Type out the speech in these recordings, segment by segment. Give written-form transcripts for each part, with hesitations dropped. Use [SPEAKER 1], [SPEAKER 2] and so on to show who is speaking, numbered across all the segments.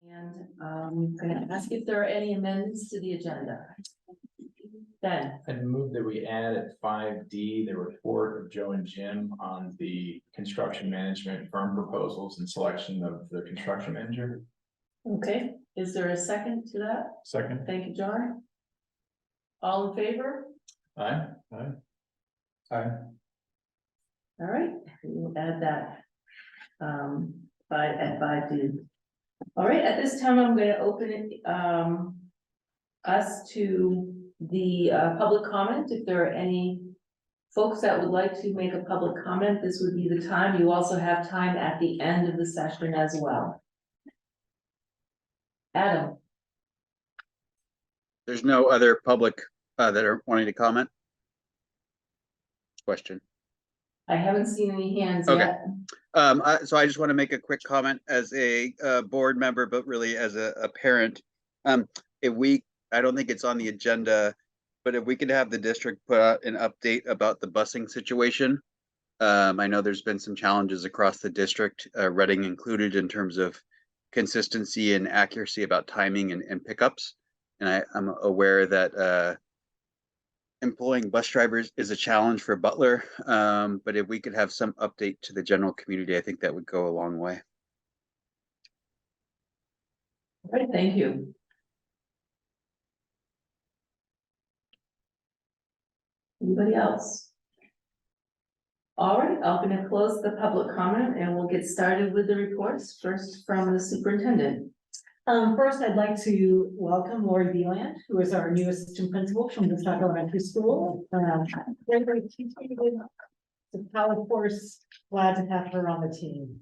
[SPEAKER 1] And I'm going to ask if there are any amendments to the agenda. Ben,
[SPEAKER 2] I'd move that we add at 5D, the report of Joe and Jim on the construction management firm proposals and selection of the construction manager.
[SPEAKER 1] okay, is there a second to that?
[SPEAKER 2] Second.
[SPEAKER 1] Thank you, John. All in favor?
[SPEAKER 2] Aye. Aye. Aye.
[SPEAKER 1] All right, we'll add that at 5D. All right, at this time, I'm going to open it us to the public comment. If there are any folks that would like to make a public comment, this would be the time. You also have time at the end of the session as well. Adam.
[SPEAKER 3] There's no other public that are wanting to comment. Question.
[SPEAKER 1] I haven't seen any hands
[SPEAKER 3] Okay.
[SPEAKER 1] yet.
[SPEAKER 3] So I just want to make a quick comment as a board member, but really as a parent. I don't think it's on the agenda, but if we could have the district put out an update about the busing situation. I know there's been some challenges across the district, Reading included, in terms of consistency and accuracy about timing and pickups. And I'm aware that employing bus drivers is a challenge for Butler, but if we could have some update to the general community, I think that would go a long way.
[SPEAKER 1] All right, thank you. Anybody else? All right, I'm going to close the public comment and we'll get started with the reports. First from the superintendent.
[SPEAKER 4] First, I'd like to welcome Lori Beeland, who is our new assistant principal from the Stock Elementary School. Very of course, glad to have her on the team.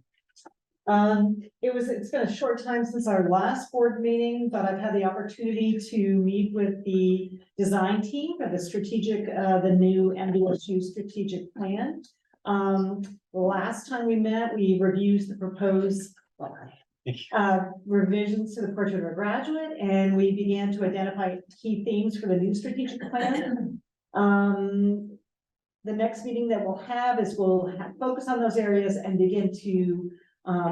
[SPEAKER 4] It's been a short time since our last board meeting, but I've had the opportunity to meet with the design team of the new MDSU strategic plan. Last time we met, we reviewed the proposed revisions to the portrait of a graduate, and we began to identify key themes for the new strategic plan. The next meeting that we'll have is focus on those areas and begin to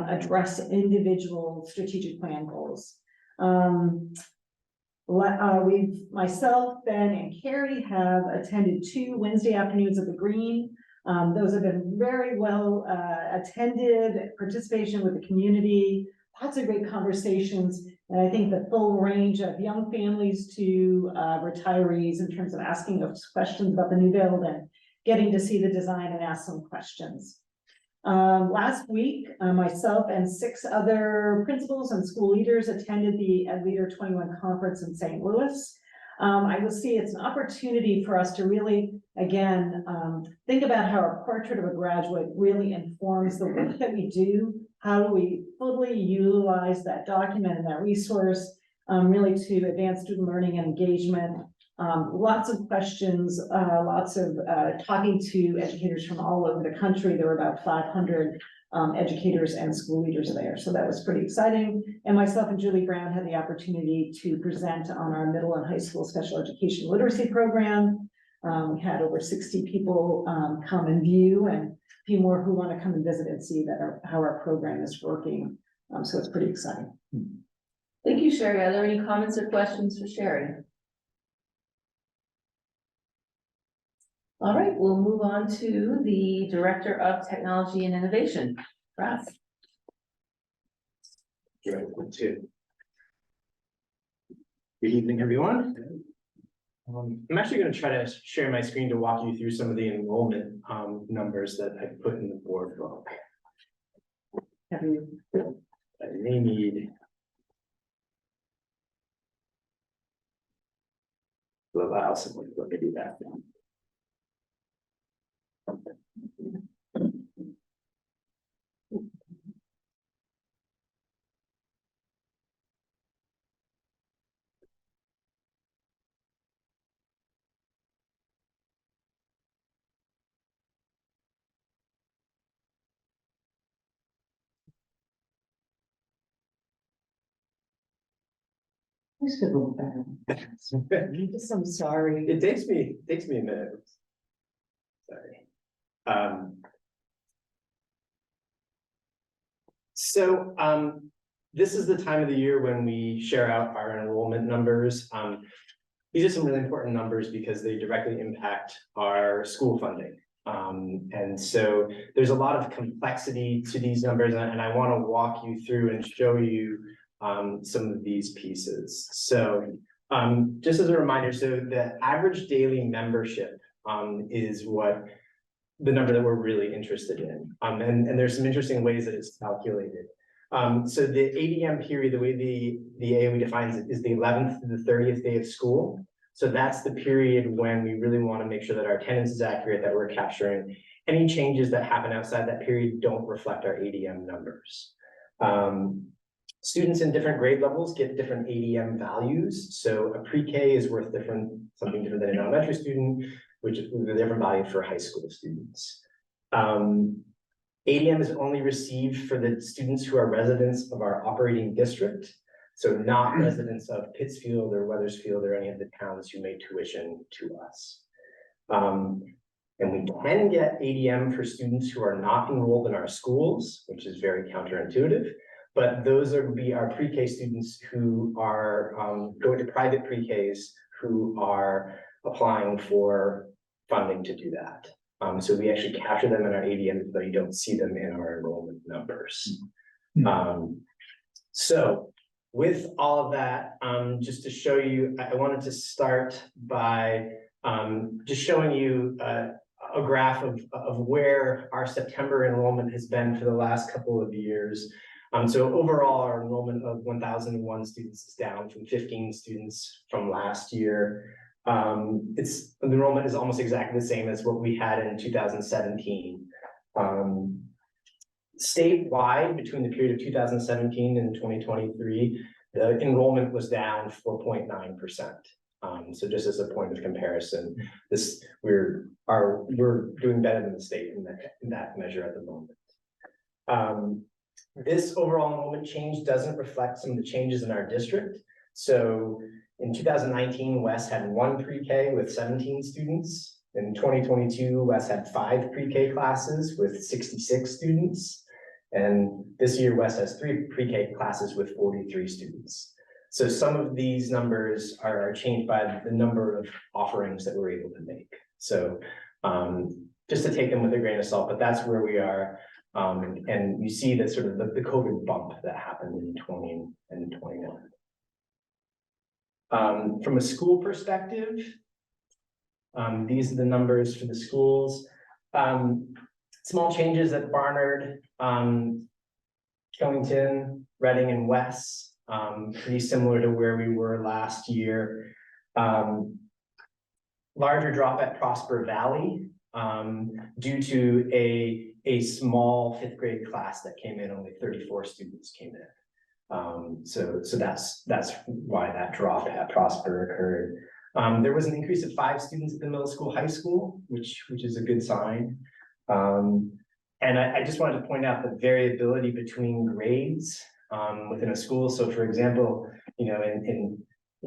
[SPEAKER 4] address individual strategic plan goals. Myself, Ben, and Carrie have attended 2 Wednesday afternoons at the Green. Those have been very well attended, participation with the community, lots of great conversations, and I think the full range of young families to retirees in terms of asking us questions about the new build and getting to see the design and ask some questions. Last week, myself and 6 other principals and school leaders attended the Ed Leader 21 conference in St. Louis. I will see it's an opportunity for us to really, again, think about how our portrait of a graduate really informs the work that we do. How do we fully utilize that document and that resource really to advance student learning and engagement? Lots of questions, lots of talking to educators from all over the country. There were about 500 educators and school leaders there. So that was pretty exciting. And myself and Julie Brown had the opportunity to present on our middle and high school special education literacy program. We had over 60 people come and view, and a few more who want to come and visit and see how our program is working. So it's pretty exciting.
[SPEAKER 1] Thank you, Sherry. Are there any comments or questions for Sherry? All right, we'll move on to the Director of Technology and Innovation, Russ.
[SPEAKER 5] Good evening, everyone. I'm actually going to try to share my screen to walk you through some of the enrollment numbers that I put in the board book. I may need to allow someone to let me do that.
[SPEAKER 4] I'm sorry.
[SPEAKER 5] It takes me a minute. Sorry. So this is the time of the year when we share out our enrollment numbers. These are some really important numbers because they directly impact our school funding. And so there's a lot of complexity to these numbers, and I want to walk you through and show you some of these pieces. So just as a reminder, so the average daily membership is what the number that we're really interested in. And there's some interesting ways that it's calculated. So the ADM period, the way the AOE defines it, is the 11th to the 30th day of school. So that's the period when we really want to make sure that our attendance is accurate, that we're capturing any changes that happen outside that period don't reflect our ADM numbers. Students in different grade levels get different ADM values. So a pre-K is worth something different than an elementary student, which is a different value for high school students. ADM is only received for the students who are residents of our operating district. So not residents of Pittsfield or Wethersfield or any of the towns who made tuition to us. And we can get ADM for students who are not enrolled in our schools, which is very counterintuitive. But those would be our pre-K students who are going to private pre-Ks who are applying for funding to do that. So we actually capture them in our ADM, though you don't see them in our enrollment numbers. So with all of that, just to show you, I wanted to start by just showing you a graph of where our September enrollment has been for the last couple of years. So overall, our enrollment of 1,001 students is down from 15 students from last year. The enrollment is almost exactly the same as what we had in 2017. Statewide, between the period of 2017 and 2023, the enrollment was down 4.9%. So just as a point of comparison, we're doing better than the state in that measure at the moment. This overall enrollment change doesn't reflect some of the changes in our district. So in 2019, West had 1 pre-K with 17 students. In 2022, West had 5 pre-K classes with 66 students. And this year, West has 3 pre-K classes with 43 students. So some of these numbers are changed by the number of offerings that we're able to make. So just to take them with a grain of salt, but that's where we are. And you see that sort of the COVID bump that happened in 20 and 21. From a school perspective, these are the numbers for the schools. Small changes at Barnard, Killington, Reading, and West, pretty similar to where we were last year. Larger drop at Prosper Valley due to a small 5th grade class that came in. Only 34 students came in. So that's why that drop at Prosper occurred. There was an increase of 5 students at the middle school, high school, which is a good sign. And I just wanted to point out the variability between grades within a school. So for example, you know, in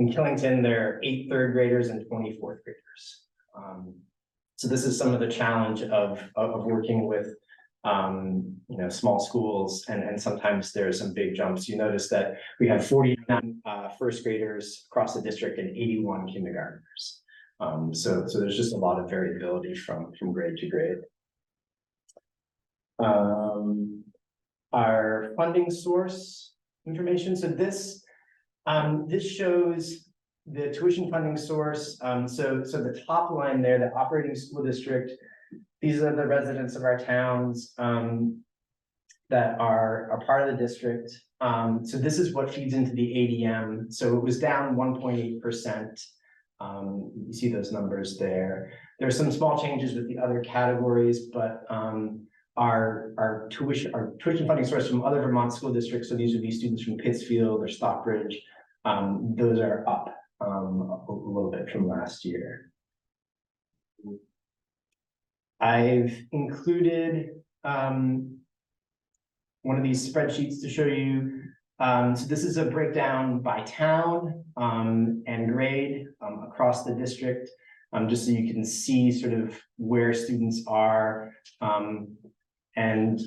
[SPEAKER 5] Killington, there are 8 3rd graders and 20 4th graders. So this is some of the challenge of working with you know, small schools, and sometimes there are some big jumps. You notice that we have 49 1st graders across the district and 81 kindergartners. So there's just a lot of variability from grade to grade. Our funding source information. So this shows the tuition funding source. So the top line there, the operating school district, these are the residents of our towns that are part of the district. So this is what feeds into the ADM. So it was down 1.8%. You see those numbers there. There are some small changes with the other categories, but our tuition funding source from other Vermont school districts, so these would be students from Pittsfield or Stockbridge, those are up a little bit from last year. I've included one of these spreadsheets to show you. So this is a breakdown by town and grade across the district, just so you can see sort of where students are. And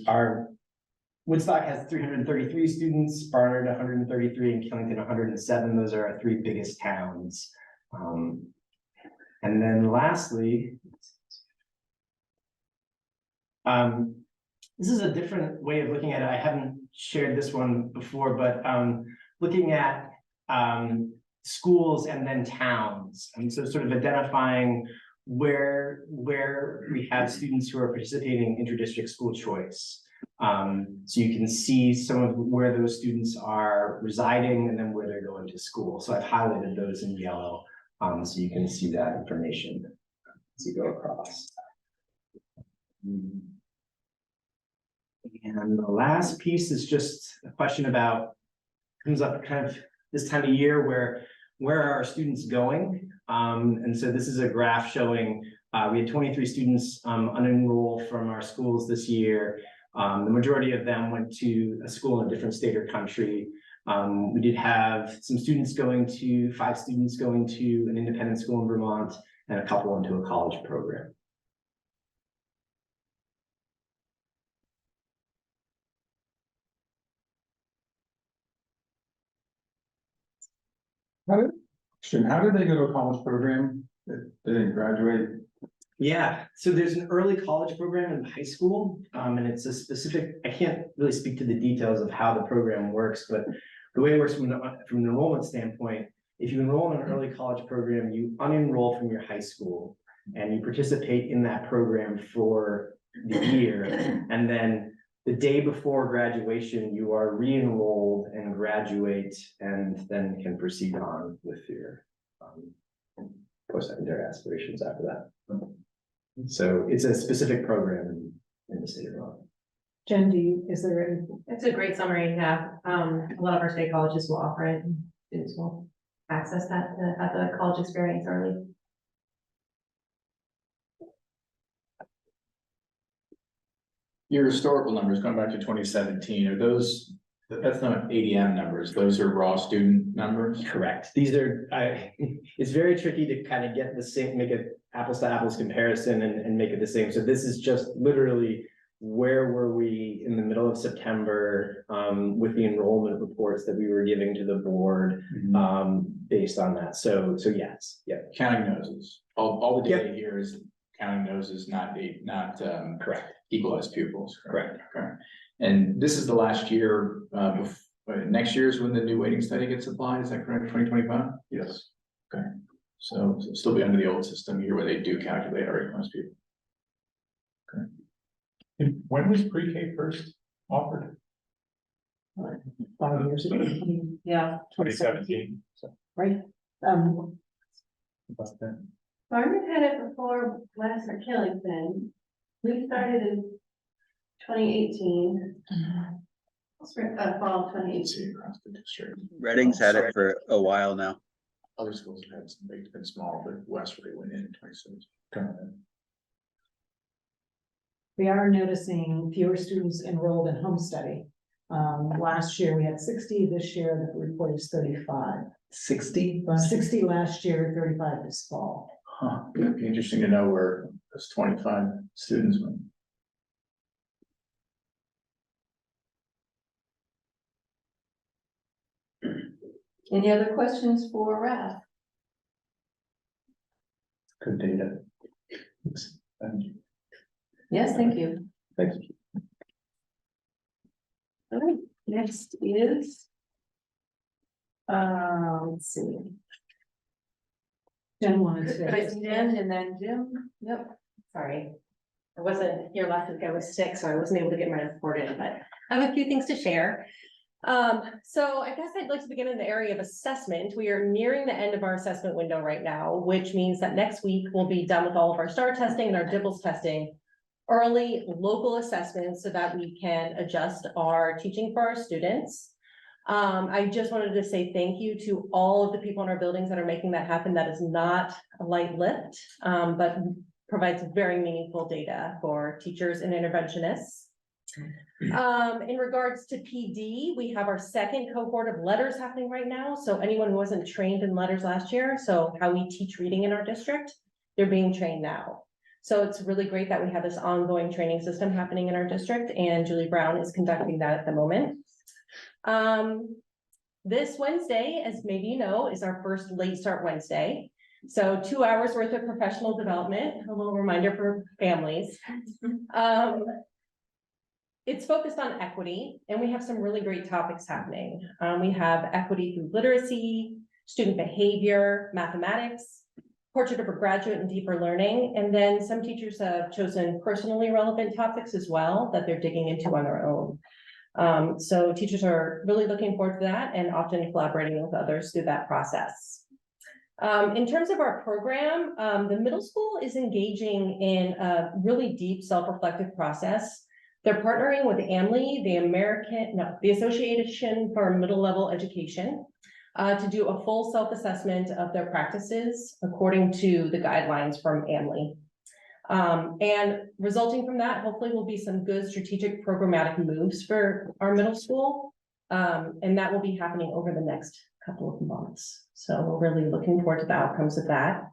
[SPEAKER 5] Woodstock has 333 students, Barnard 133, and Killington 107. Those are our 3 biggest towns. And then lastly, this is a different way of looking at it. I haven't shared this one before, but looking at schools and then towns. And so sort of identifying where we have students who are participating in inter-district school choice. So you can see some of where those students are residing and then where they're going to school. So I've highlighted those in yellow, so you can see that information as you go across. And the last piece is just a question about, comes up kind of this time of year where are our students going? And so this is a graph showing we had 23 students unenrolled from our schools this year. The majority of them went to a school in a different state or country. We did have some students going to, 5 students going to an independent school in Vermont, and a couple into a college program.
[SPEAKER 2] How did they go to a college program? They didn't graduate?
[SPEAKER 5] Yeah, so there's an early college program in high school, and it's a specific, I can't really speak to the details of how the program works, but the way it works from an enrollment standpoint, if you enroll in an early college program, you unenroll from your high school and you participate in that program for the year. And then the day before graduation, you are re-enrolled and graduate and then can proceed on with your post-secondary aspirations after that. So it's a specific program in the state of Vermont.
[SPEAKER 4] Jen, is there any?
[SPEAKER 6] It's a great summary. Yeah, a lot of our state colleges will offer it. And students will access that to have the college experience early.
[SPEAKER 2] Your historical numbers going back to 2017, are those, that's not ADM numbers, those are raw student numbers?
[SPEAKER 5] Correct. These are, it's very tricky to kind of get the same, make an apples to apples comparison and make it the same. So this is just literally where were we in the middle of September with the enrollment reports that we were giving to the board based on that. So yes, yeah.
[SPEAKER 2] Counting noses. All the data here is counting noses, not
[SPEAKER 5] Correct.
[SPEAKER 2] equalized pupils.
[SPEAKER 5] Correct.
[SPEAKER 2] Okay. And this is the last year, next year is when the new weighting study gets applied, is that correct, 2025? Yes. Okay, so it'll still be under the old system here where they do calculate our equalized pupils. Okay. And when was pre-K first offered?
[SPEAKER 4] 5 years ago.
[SPEAKER 1] Yeah.
[SPEAKER 2] 2017.
[SPEAKER 4] Right?
[SPEAKER 2] About that.
[SPEAKER 6] Barnard had it before Western Killington. We started in 2018. Fall of 2018.
[SPEAKER 2] See across the district.
[SPEAKER 3] Reading's had it for a while now.
[SPEAKER 2] Other schools have had some big, been small, but West really went in 2017.
[SPEAKER 4] We are noticing fewer students enrolled in home study. Last year we had 60, this year the report is 35.
[SPEAKER 2] 60?
[SPEAKER 4] 60 last year, 35 this fall.
[SPEAKER 2] Huh, it'd be interesting to know where those 25 students went.
[SPEAKER 1] Any other questions for Raph?
[SPEAKER 2] Good data. Thank you.
[SPEAKER 1] Yes, thank you.
[SPEAKER 2] Thank you.
[SPEAKER 1] All right, next is. Let's see.
[SPEAKER 4] Jen wanted to.
[SPEAKER 1] Jen and then Jim. Yep.
[SPEAKER 6] Sorry, I wasn't here last week. I was sick, so I wasn't able to get my report in, but I have a few things to share. So I guess I'd like to begin in the area of assessment. We are nearing the end of our assessment window right now, which means that next week we'll be done with all of our STAR testing and our DIBELS testing. Early local assessments so that we can adjust our teaching for our students. I just wanted to say thank you to all of the people in our buildings that are making that happen. That is not a light lift, but provides very meaningful data for teachers and interventionists. In regards to PD, we have our second cohort of letters happening right now. So anyone who wasn't trained in letters last year, so how we teach reading in our district, they're being trained now. So it's really great that we have this ongoing training system happening in our district, and Julie Brown is conducting that at the moment. This Wednesday, as maybe you know, is our first late start Wednesday. So 2 hours worth of professional development, a little reminder for families. It's focused on equity, and we have some really great topics happening. We have equity through literacy, student behavior, mathematics, portrait of a graduate and deeper learning, and then some teachers have chosen personally relevant topics as well that they're digging into on their own. So teachers are really looking forward to that and often collaborating with others through that process. In terms of our program, the middle school is engaging in a really deep self-reflective process. They're partnering with AMLE, the Association for Middle Level Education, to do a full self-assessment of their practices according to the guidelines from AMLE. And resulting from that, hopefully will be some good strategic programmatic moves for our middle school. And that will be happening over the next couple of months. So we're really looking forward to the outcomes of that.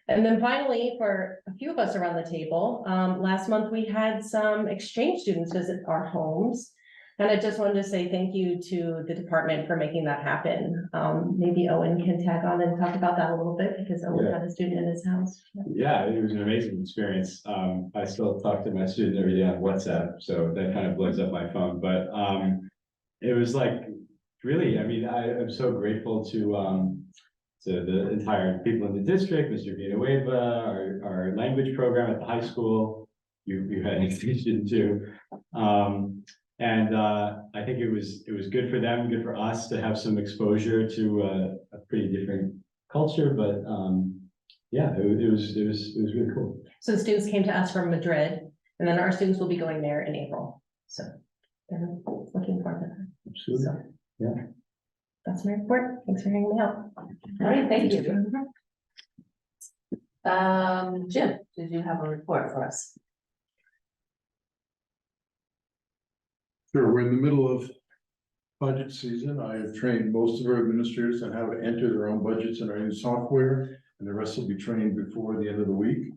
[SPEAKER 6] And then finally, for a few of us around the table, last month we had some exchange students visit our homes. And I just wanted to say thank you to the department for making that happen. Maybe Owen can tag on and talk about that a little bit, because Owen had a student in his house.
[SPEAKER 7] Yeah, it was an amazing experience. I still talk to my student every day on WhatsApp, so that kind of blows up my phone, but it was like, really, I mean, I'm so grateful to the entire people in the district, Mr. Villanueva, our language program at the high school, you had an extension too. And I think it was good for them, good for us to have some exposure to a pretty different culture, but yeah, it was really cool.
[SPEAKER 6] So the students came to us from Madrid, and then our students will be going there in April. So they're looking forward to that.
[SPEAKER 7] Absolutely.
[SPEAKER 6] So,
[SPEAKER 7] yeah.
[SPEAKER 6] That's my report. Thanks for hanging me out.
[SPEAKER 1] All right, thank you. Jim, did you have a report for us?
[SPEAKER 8] Sure, we're in the middle of budget season. I have trained most of our administrators on how to enter their own budgets in our new software, and the rest will be trained before the end of the week.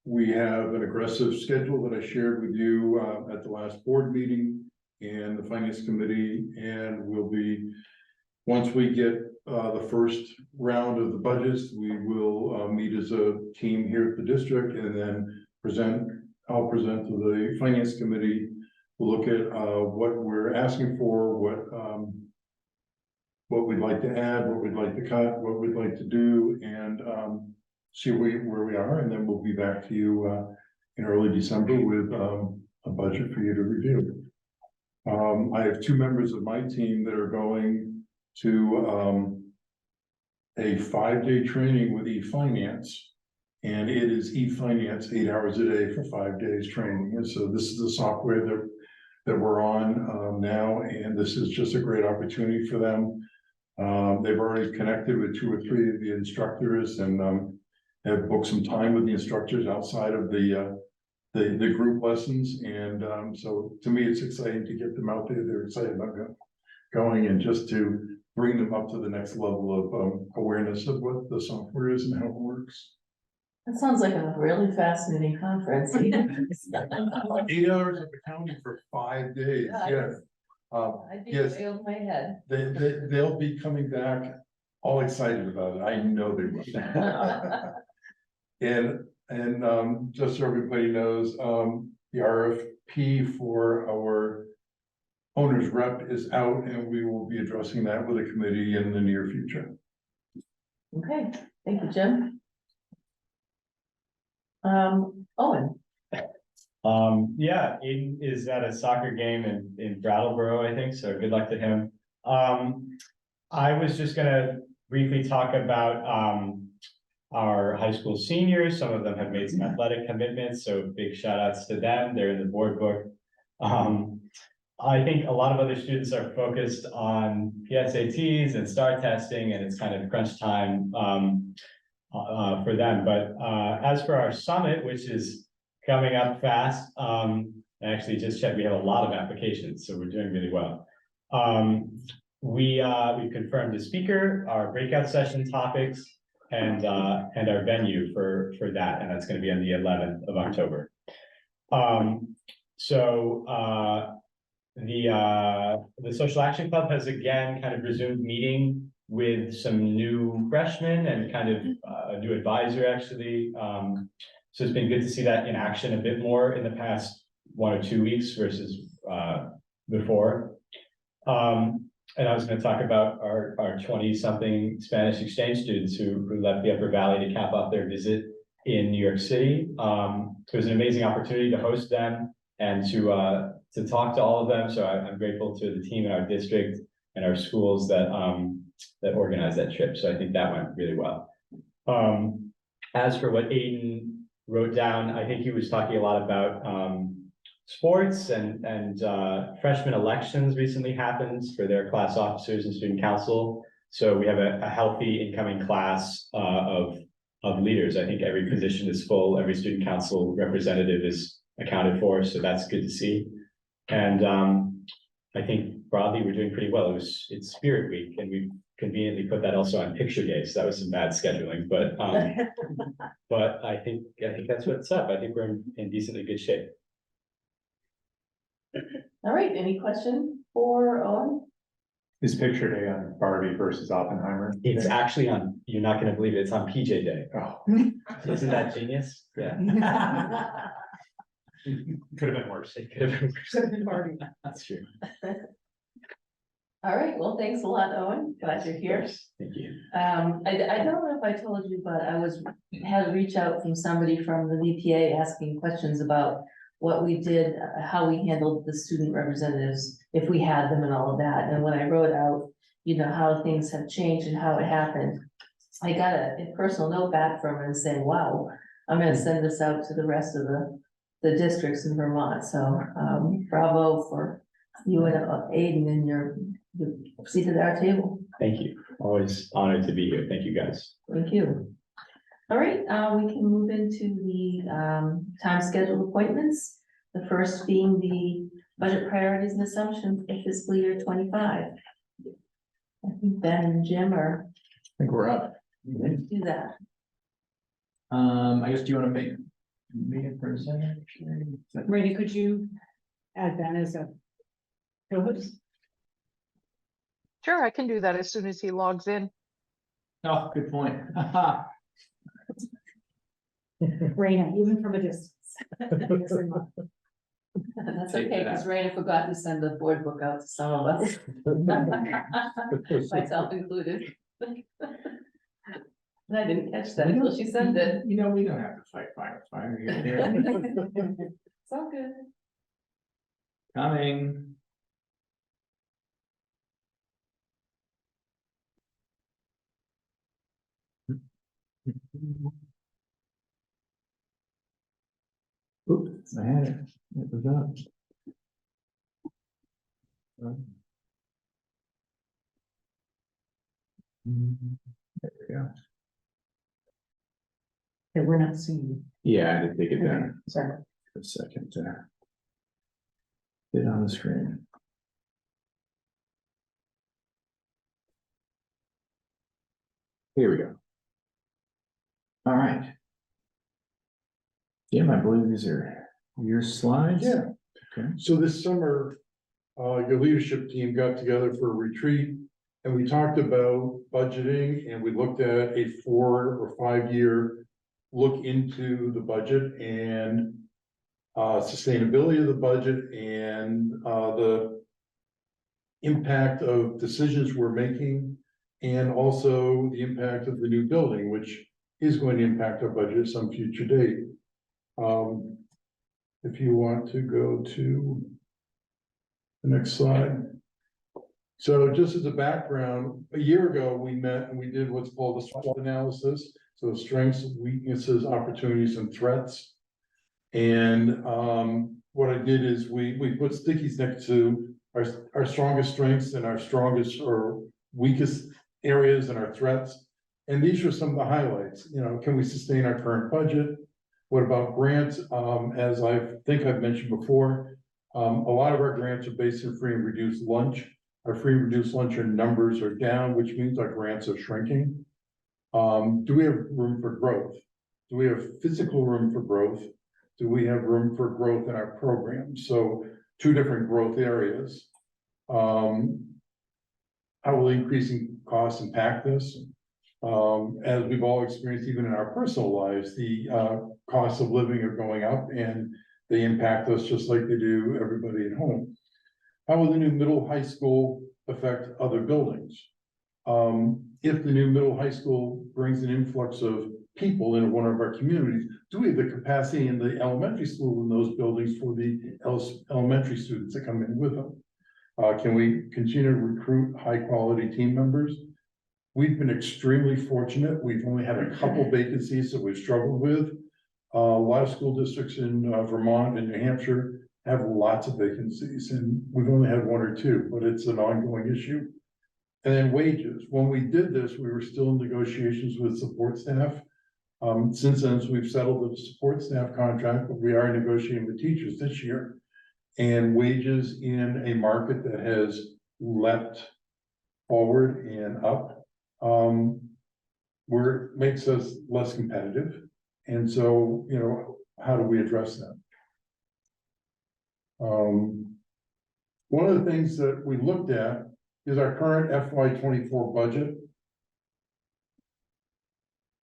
[SPEAKER 8] We have an aggressive schedule that I shared with you at the last board meeting and the finance committee, and we'll be, once we get the first round of the budgets, we will meet as a team here at the district and then I'll present to the finance committee. We'll look at what we're asking for, what we'd like to add, what we'd like to cut, what we'd like to do, and see where we are, and then we'll be back to you in early December with a budget for you to review. I have two members of my team that are going to a 5-day training with e-finance. And it is e-finance 8 hours a day for 5 days training. And so this is the software that we're on now, and this is just a great opportunity for them. They've already connected with 2 or 3 of the instructors and have booked some time with the instructors outside of the group lessons. And so to me, it's exciting to get them out there. They're excited about going and just to bring them up to the next level of awareness of what the software is and how it works.
[SPEAKER 1] That sounds like a really fascinating conference.
[SPEAKER 8] 8 hours of accounting for 5 days, yes.
[SPEAKER 1] I'd be
[SPEAKER 8] Yes.
[SPEAKER 1] way over my head.
[SPEAKER 8] They'll be coming back all excited about it. I know they will. And just so everybody knows, the RFP for our owner's rep is out, and we will be addressing that with a committee in the near future.
[SPEAKER 1] Okay, thank you, Jim. Owen.
[SPEAKER 7] Yeah, Aiden is at a soccer game in Brattleboro, I think, so good luck to him. I was just gonna briefly talk about our high school seniors. Some of them have made some athletic commitments, so big shout outs to them. They're in the board book. I think a lot of other students are focused on PSATs and STAR testing, and it's kind of crunch time for them. But as for our summit, which is coming up fast, I actually just checked, we have a lot of applications, so we're doing really well. We confirmed the speaker, our breakout session topics, and our venue for that, and that's gonna be on the 11th of October. The Social Action Club has again kind of resumed meeting with some new freshmen and kind of a new advisor actually. So it's been good to see that in action a bit more in the past 1 or 2 weeks versus before. And I was going to talk about our 20-something Spanish exchange students who left the Upper Valley to cap off their visit in New York City. It was an amazing opportunity to host them and to talk to all of them. So I'm grateful to the team in our district and our schools that organized that trip. So I think that went really well. As for what Aiden wrote down, I think he was talking a lot about sports and freshman elections recently happened for their class officers and student council. So we have a healthy incoming class of leaders. I think every position is full, every student council representative is accounted for, so that's good to see. And I think broadly we're doing pretty well. It's Spirit Week, and we conveniently put that also on Picture Day, so that was some bad scheduling, but I think that's what's up. I think we're in decently good shape.
[SPEAKER 1] All right, any question for Owen?
[SPEAKER 2] Is Picture Day on Barbie versus Oppenheimer?
[SPEAKER 7] It's actually on, you're not gonna believe it, it's on PJ Day.
[SPEAKER 2] Oh,
[SPEAKER 7] Isn't that genius? Yeah.
[SPEAKER 2] could have been worse.
[SPEAKER 7] It could have been worse. That's true.
[SPEAKER 1] All right, well, thanks a lot, Owen. Glad you're here.
[SPEAKER 7] Thank you.
[SPEAKER 1] I don't know if I told you, but I had a reach out from somebody from the VPA asking questions about what we did, how we handled the student representatives, if we had them and all of that. And when I wrote out, how things have changed and how it happened, I got a personal note back from her and saying, wow, I'm gonna send this out to the rest of the districts in Vermont. So bravo for you and Aiden and your seat at our table.
[SPEAKER 7] Thank you. Always honored to be here. Thank you, guys.
[SPEAKER 1] Thank you. All right, we can move into the time scheduled appointments. The first being the budget priorities and assumptions for fiscal year 25. I think Ben and Jim are
[SPEAKER 2] I think we're up.
[SPEAKER 1] going to do that.
[SPEAKER 2] I guess, do you want to make it for a second?
[SPEAKER 4] Randy, could you add Ben as a co-host?
[SPEAKER 9] Sure, I can do that as soon as he logs in.
[SPEAKER 2] Oh, good point.
[SPEAKER 4] Raina, even from a distance.
[SPEAKER 1] That's
[SPEAKER 2] Take
[SPEAKER 1] okay,
[SPEAKER 2] that
[SPEAKER 1] because Raina forgot to send the board book out to some of us. Myself included. And I didn't catch that until she sent it.
[SPEAKER 2] We don't have to fight fire.
[SPEAKER 1] It's all good.
[SPEAKER 2] Coming. Oops, I had it. It was up. There we go.
[SPEAKER 4] Okay, we're not seeing you.
[SPEAKER 2] Yeah, I had to take it down
[SPEAKER 4] Sorry.
[SPEAKER 2] for a second to get it on the screen. Here we go. All right. Jim, I believe these are your slides.
[SPEAKER 8] Yeah.
[SPEAKER 2] Okay.
[SPEAKER 8] So this summer, your leadership team got together for a retreat and we talked about budgeting and we looked at a 4 or 5 year look into the budget and sustainability of the budget and the impact of decisions we're making and also the impact of the new building, which is going to impact our budget at some future date. If you want to go to the next slide. So just as a background, a year ago, we met and we did what's called a SWOT analysis. So strengths, weaknesses, opportunities, and threats. And what I did is we put stickies next to our strongest strengths and our strongest or weakest areas and our threats. And these are some of the highlights. Can we sustain our current budget? What about grants? As I think I've mentioned before, a lot of our grants are based on free and reduced lunch. Our free and reduced lunch numbers are down, which means our grants are shrinking. Do we have room for growth? Do we have physical room for growth? Do we have room for growth in our program? So two different growth areas. How will increasing costs impact this? As we've all experienced, even in our personal lives, the costs of living are going up and they impact us just like they do everybody at home. How will the new middle high school affect other buildings? If the new middle high school brings an influx of people into one of our communities, do we have the capacity in the elementary school in those buildings for the elementary students that come in with them? Can we continue to recruit high quality team members? We've been extremely fortunate. We've only had a couple vacancies that we've struggled with. A lot of school districts in Vermont and New Hampshire have lots of vacancies, and we've only had one or two, but it's an ongoing issue. And then wages. When we did this, we were still in negotiations with support staff. Since then, we've settled the support staff contract, but we are negotiating with teachers this year. And wages in a market that has leapt forward and up, where it makes us less competitive. And so, you know, how do we address that? One of the things that we looked at is our current FY24 budget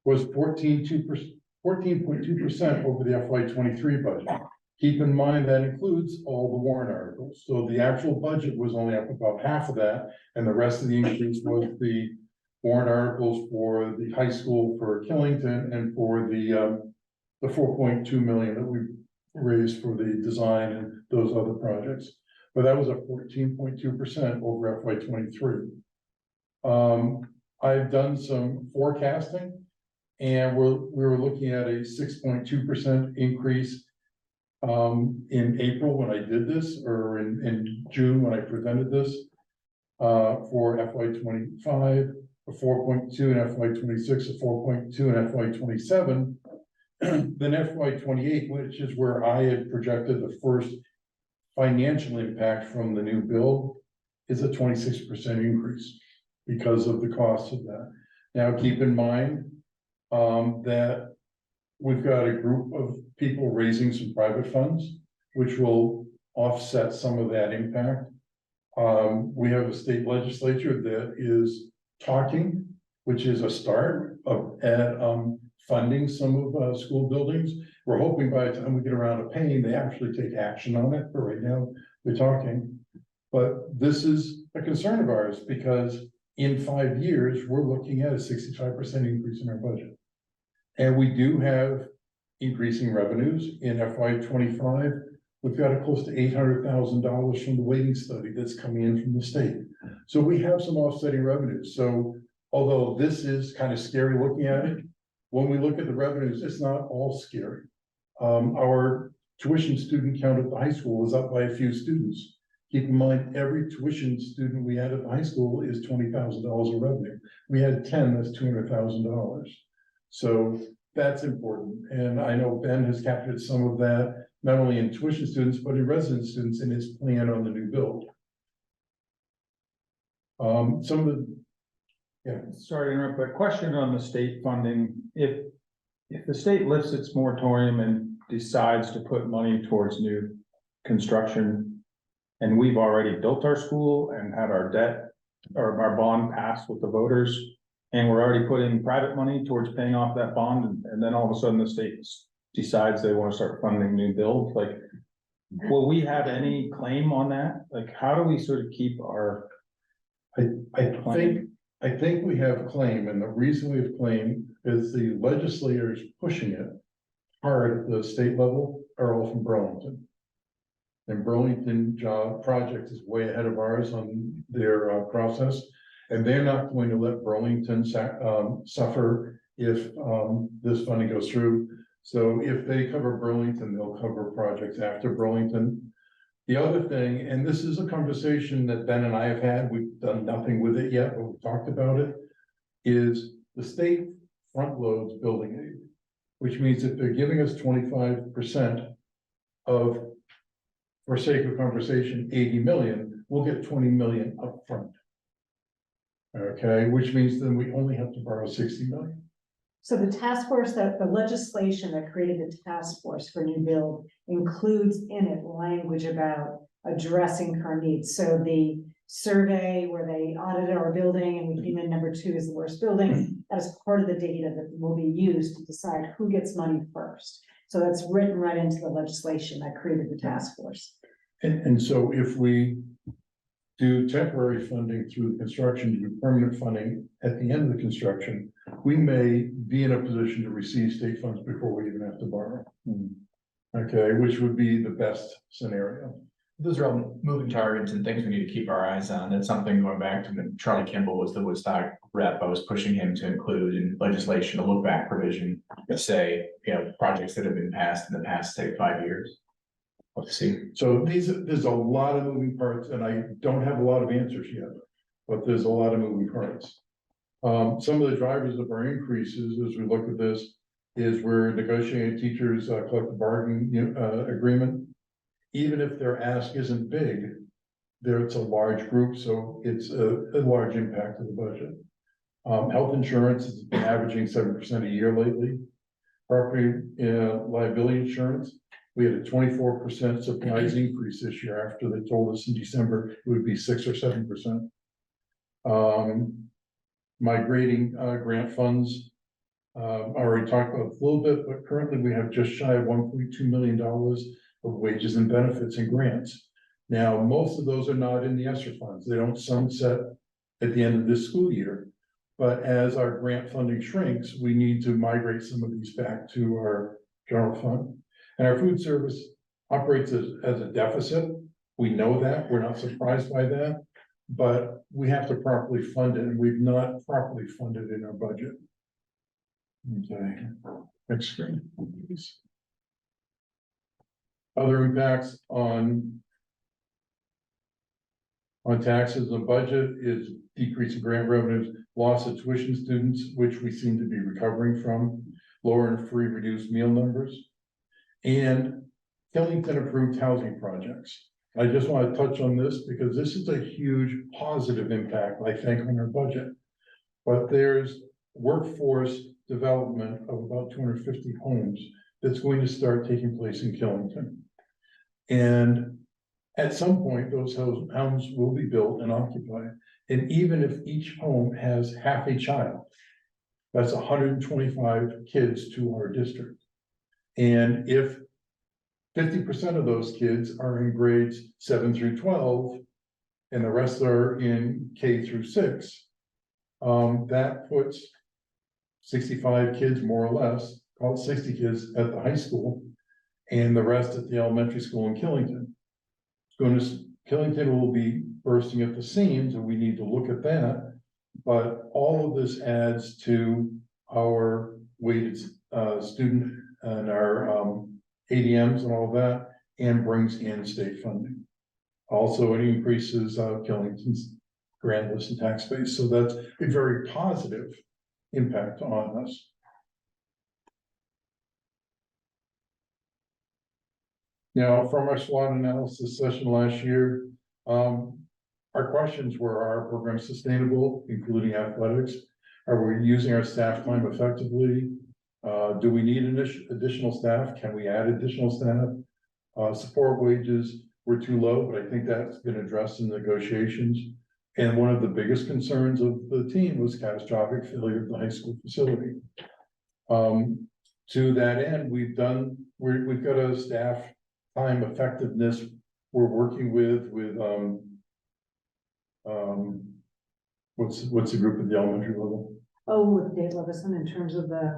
[SPEAKER 8] was 14.2% over the FY23 budget. Keep in mind that includes all the warrant articles. So the actual budget was only up about half of that, and the rest of the increase was the warrant articles for the high school for Killington and for the 4.2 million that we raised for the design and those other projects. But that was a 14.2% over FY23. I've done some forecasting, and we were looking at a 6.2% increase in April when I did this, or in June when I presented this for FY25, a 4.2 in FY26, a 4.2 in FY27. Then FY28, which is where I had projected the first financial impact from the new bill, is a 26% increase because of the cost of that. Now, keep in mind that we've got a group of people raising some private funds, which will offset some of that impact. We have a state legislature that is talking, which is a start at funding some of school buildings. We're hoping by the time we get around to paying, they actually take action on it, but right now they're talking. But this is a concern of ours because in 5 years, we're looking at a 65% increase in our budget. And we do have increasing revenues in FY25. We've got a close to $800,000 from the waiting study that's coming in from the state. So we have some offsetting revenues. So although this is kind of scary looking at it, when we look at the revenues, it's not all scary. Our tuition student count at the high school is up by a few students. Keep in mind, every tuition student we had at the high school is $20,000 of revenue. We had 10, that's $200,000. So that's important. And I know Ben has captured some of that, not only in tuition students, but in resident students in his plan on the new build. Some of the,
[SPEAKER 10] Sorry to interrupt, but question on the state funding. If the state lifts its moratorium and decides to put money towards new construction, and we've already built our school and had our debt or our bond passed with the voters, and we're already putting private money towards paying off that bond, and then all of a sudden the state decides they want to start funding new builds, like, will we have any claim on that? Like, how do we sort of keep our?
[SPEAKER 8] I think we have a claim, and the reason we have claim is the legislators pushing it hard at the state level are all from Burlington. And Burlington job project is way ahead of ours on their process, and they're not going to let Burlington suffer if this funding goes through. So if they cover Burlington, they'll cover projects after Burlington. The other thing, and this is a conversation that Ben and I have had, we've done nothing with it yet, but we've talked about it, is the state front loads building aid, which means if they're giving us 25% of, for sake of conversation, 80 million, we'll get 20 million up front. Okay, which means then we only have to borrow 60 million.
[SPEAKER 4] So the task force, that the legislation that created the task force for new build includes in it language about addressing current needs. So the survey where they audited our building and we came in number 2 is the worst building, that is part of the data that will be used to decide who gets money first. So that's written right into the legislation that created the task force.
[SPEAKER 8] And so if we do temporary funding through the construction, do permanent funding at the end of the construction, we may be in a position to receive state funds before we even have to borrow. Okay, which would be the best scenario.
[SPEAKER 2] Those are all moving targets and things we need to keep our eyes on. That's something going back to when Charlie Kimball was the Woodstock rep. I was pushing him to include in legislation a look back provision to say, you know, projects that have been passed in the past, say, 5 years. Let's see.
[SPEAKER 8] So there's a lot of moving parts, and I don't have a lot of answers yet, but there's a lot of moving parts. Some of the drivers of our increases as we look at this is we're negotiating teachers' collective bargaining agreement. Even if their ask isn't big, it's a large group, so it's a large impact to the budget. Health insurance has been averaging 7% a year lately. Property liability insurance, we had a 24% surprise increase this year after they told us in December it would be 6 or 7%. Migrating grant funds, I already talked about it a little bit, but currently we have just shy of $1.2 million of wages and benefits and grants. Now, most of those are not in the ESSER funds. They don't sunset at the end of this school year. But as our grant funding shrinks, we need to migrate some of these back to our general fund. And our food service operates as a deficit. We know that, we're not surprised by that, but we have to properly fund it, and we've not properly funded in our budget. Okay, next screen, please. Other impacts on taxes and budget is decrease in grant revenues, loss of tuition students, which we seem to be recovering from, lower and free reduced meal numbers, and Killington approved housing projects. I just want to touch on this because this is a huge positive impact, I think, on our budget. But there's workforce development of about 250 homes that's going to start taking place in Killington. And at some point, those homes will be built and occupied. And even if each home has half a child, that's 125 kids to our district. And if 50% of those kids are in grades 7 through 12, and the rest are in K through 6, that puts 65 kids more or less, call it 60 kids at the high school, and the rest at the elementary school in Killington. Killington will be bursting at the seams, and we need to look at that. But all of this adds to our weighted student and our ADMs and all that, and brings in state funding. Also, it increases Killington's grand list and tax base. So that's a very positive impact on us. Now, from our SWOT analysis session last year, our questions were, are our programs sustainable, including athletics? Are we using our staff time effectively? Do we need additional staff? Can we add additional staff? Support wages were too low, but I think that's been addressed in negotiations. And one of the biggest concerns of the team was catastrophic failure of the high school facility. To that end, we've got a staff time effectiveness we're working with what's the group at the elementary level?
[SPEAKER 4] Oh, with Dave Levison in terms of the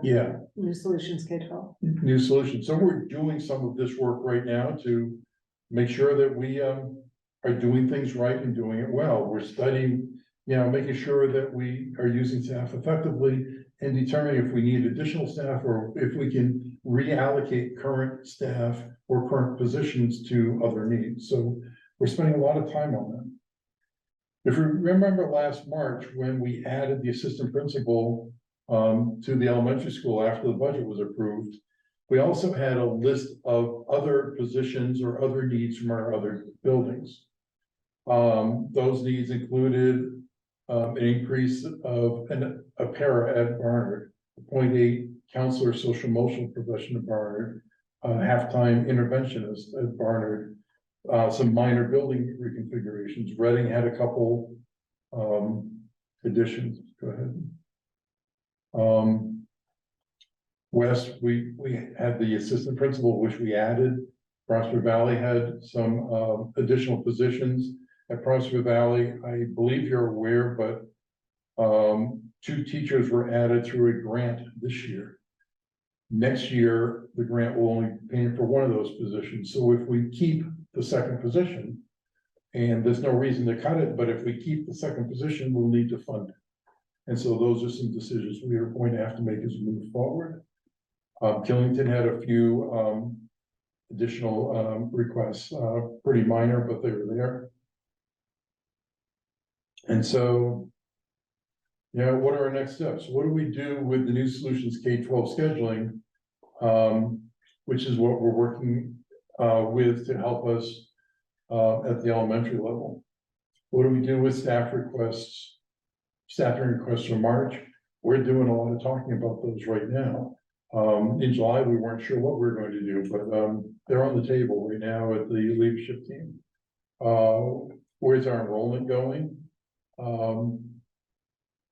[SPEAKER 4] New Solutions K-12.
[SPEAKER 8] New Solutions. So we're doing some of this work right now to make sure that we are doing things right and doing it well. We're studying, making sure that we are using staff effectively and determining if we need additional staff or if we can reallocate current staff or current positions to other needs. So we're spending a lot of time on that. If you remember last March, when we added the assistant principal to the elementary school after the budget was approved, we also had a list of other positions or other needs from our other buildings. Those needs included an increase of a para at Barnard, 0.8 counselor social emotional profession at Barnard, halftime interventionist at Barnard, some minor building reconfigurations. Reading had a couple additions. Go ahead. West, we had the assistant principal, which we added. Prosper Valley had some additional positions. At Prosper Valley, I believe you're aware, but 2 teachers were added through a grant this year. Next year, the grant will only pay for one of those positions. So if we keep the second position, and there's no reason to cut it, but if we keep the second position, we'll need to fund it. And so those are some decisions we are going to have to make as we move forward. Killington had a few additional requests, pretty minor, but they were there. And so, yeah, what are our next steps? What do we do with the new solutions K-12 scheduling, which is what we're working with to help us at the elementary level? What do we do with staffing requests for March? We're doing a lot of talking about those right now. In July, we weren't sure what we were going to do, but they're on the table right now at the leadership team. Where's our enrollment going?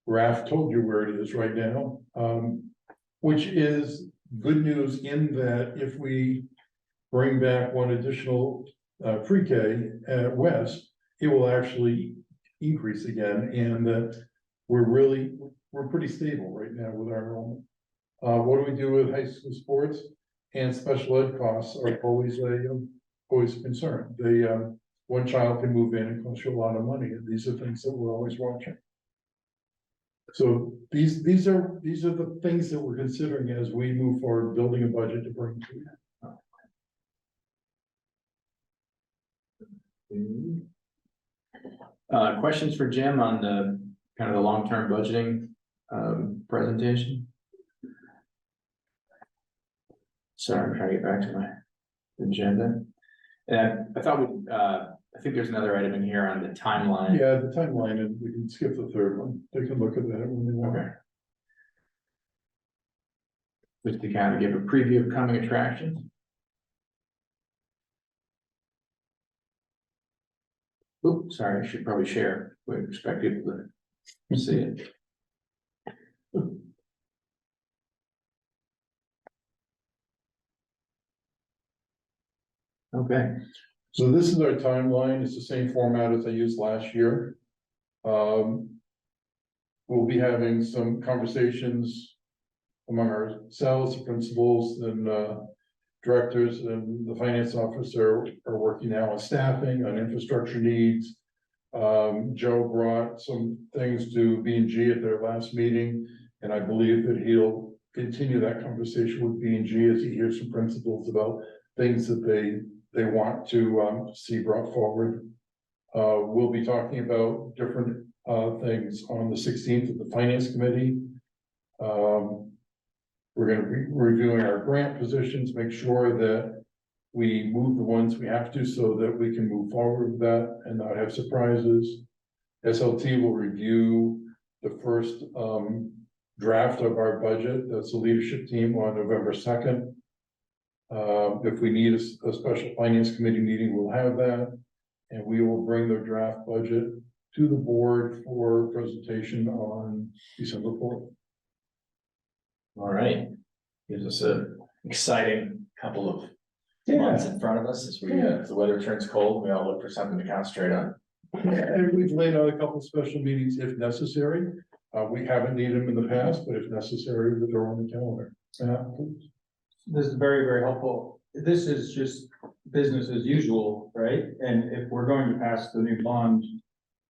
[SPEAKER 8] Raf told you where it is right now, which is good news in that if we bring back one additional pre-K at West, it will actually increase again, and we're pretty stable right now with our enrollment. What do we do with high school sports and special ed costs are always a concern. One child can move in and cost you a lot of money, and these are things that we're always watching. So these are the things that we're considering as we move forward, building a budget to bring to you.
[SPEAKER 2] Questions for Jim on the kind of the long-term budgeting presentation? Sorry, I'm trying to get back to my agenda. And I thought I think there's another item in here on the timeline.
[SPEAKER 8] Yeah, the timeline, and we can skip the third one. They can look at that when they want.
[SPEAKER 2] Okay. Just to kind of give a preview of coming attractions. Oops, sorry, I should probably share. We expect people to see it. Okay.
[SPEAKER 8] So this is our timeline. It's the same format as I used last year. We'll be having some conversations among ourselves, the principals and directors, and the finance officer are working now on staffing, on infrastructure needs. Joe brought some things to B&G at their last meeting, and I believe that he'll continue that conversation with B&G as he hears from principals about things that they want to see brought forward. We'll be talking about different things on the 16th of the Finance Committee. We're going to be reviewing our grant positions, make sure that we move the ones we have to so that we can move forward with that and not have surprises. SLT will review the first draft of our budget. That's the leadership team on November 2nd. If we need a special finance committee meeting, we'll have that. And we will bring the draft budget to the board for presentation on December 4th.
[SPEAKER 2] All right. Gives us an exciting couple of months in front of us as as the weather turns cold. We all look for something to concentrate on.
[SPEAKER 8] And we've laid out a couple of special meetings if necessary. We haven't needed them in the past, but if necessary, they're on the calendar.
[SPEAKER 10] This is very, very helpful. This is just business as usual, right? And if we're going to pass the new bond,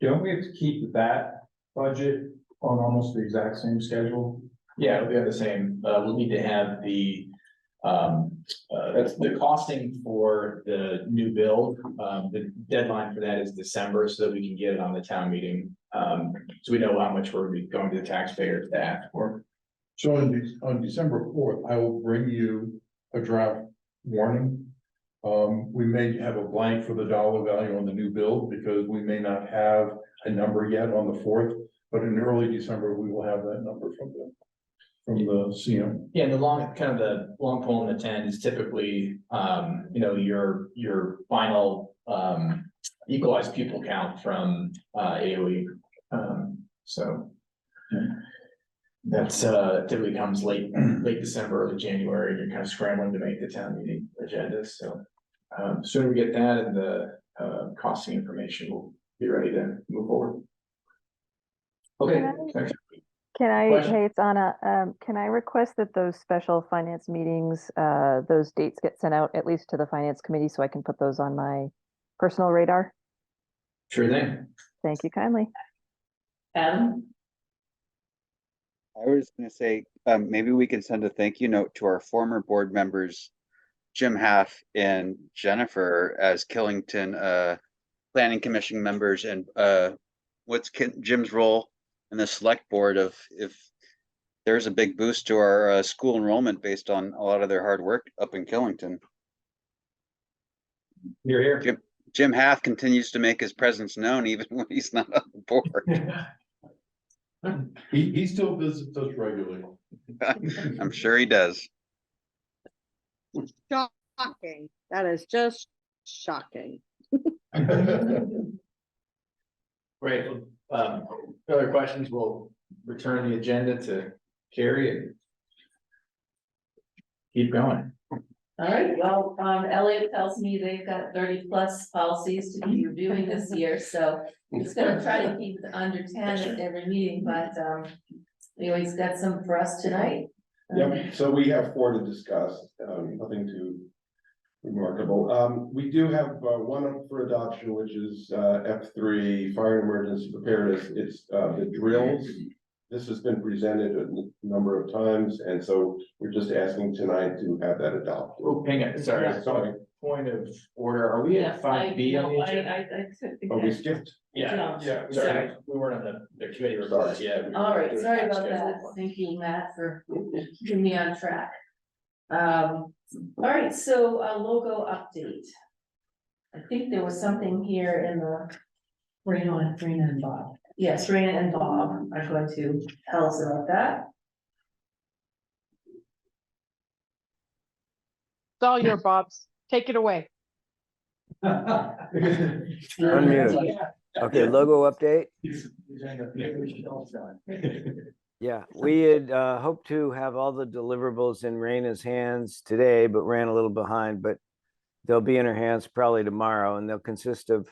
[SPEAKER 10] don't we have to keep that budget on almost the exact same schedule?
[SPEAKER 2] Yeah, it'll be the same. We'll need to have the that's the costing for the new build. The deadline for that is December, so that we can get it on the town meeting. So we know how much we're going to the taxpayers to ask for.
[SPEAKER 8] So on December 4th, I will bring you a draft warning. We may have a blank for the dollar value on the new build because we may not have a number yet on the 4th. but in early December, we will have that number from the CM.
[SPEAKER 2] Yeah, the long pole in the tent is typically, your final, equalized pupil count from, AOE. So. That's typically comes late December, early January, you're kind of scrambling to make the town meeting agenda, so. Sooner we get that and the costing information, we'll be ready to move forward. Okay, thanks.
[SPEAKER 11] Can I,
[SPEAKER 2] Question?
[SPEAKER 11] hey, it's Anna, can I request that those special finance meetings, those dates get sent out at least to the finance committee so I can put those on my personal radar?
[SPEAKER 2] Sure thing.
[SPEAKER 11] Thank you kindly.
[SPEAKER 1] Adam?
[SPEAKER 3] I was gonna say, maybe we can send a thank you note to our former board members, Jim Half and Jennifer as Killington, planning commission members, and, what's Jim's role in the select board of, if there's a big boost to our, school enrollment based on a lot of their hard work up in Killington.
[SPEAKER 2] You're here.
[SPEAKER 3] Jim Half continues to make his presence known even when he's not on the board.
[SPEAKER 8] He still visits us regularly.
[SPEAKER 3] I'm sure he does.
[SPEAKER 9] Shocking. That is just shocking.
[SPEAKER 2] Great. Other questions, we'll return the agenda to Carrie and keep going.
[SPEAKER 1] All right, well, Elliot tells me they've got 30+ policies to be reviewing this year, so he's gonna try to keep it under 10 at every meeting, but, anyway, he's got some for us tonight.
[SPEAKER 12] Yep, so we have 4 to discuss, nothing too remarkable. We do have one up for adoption, which is F3, Fire and Emergency Preparedness. It's the drills. This has been presented a number of times, and so we're just asking tonight to have that adopted.
[SPEAKER 2] Oh, hang on, sorry. Point of order, are we at 5B on the agenda?
[SPEAKER 12] Oh, we skipped?
[SPEAKER 2] Yeah, sorry, we weren't on the committee reports yet.
[SPEAKER 1] All right, sorry about that. Thank you, Matt, for keeping me on track. All right, so a logo update. I think there was something here in the.
[SPEAKER 4] Raina and Bob.
[SPEAKER 1] Yes, Raina and Bob are going to tell us about that.
[SPEAKER 9] It's all your Bobs. Take it away.
[SPEAKER 13] Unmute. Okay, logo update. Yeah, we had hoped to have all the deliverables in Raina's hands today, but ran a little behind, but they'll be in her hands probably tomorrow, and they'll consist of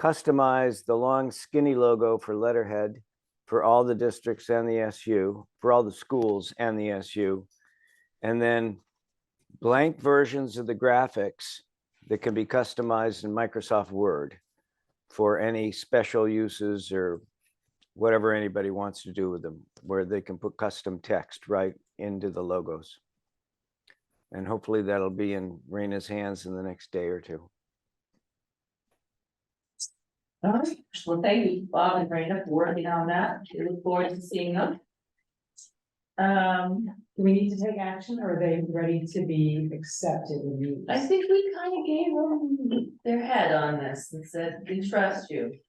[SPEAKER 13] customize the long skinny logo for letterhead for all the districts and the SU, for all the schools and the SU, and then blank versions of the graphics that can be customized in Microsoft Word for any special uses or whatever anybody wants to do with them, where they can put custom text right into the logos. And hopefully that'll be in Raina's hands in the next day or two.
[SPEAKER 1] All right, well, thank you, Bob and Raina, for working on that. We look forward to seeing them.
[SPEAKER 4] Do we need to take action, or are they ready to be accepted and used?
[SPEAKER 1] I think we kind of gave them their head on this and said, we trust you.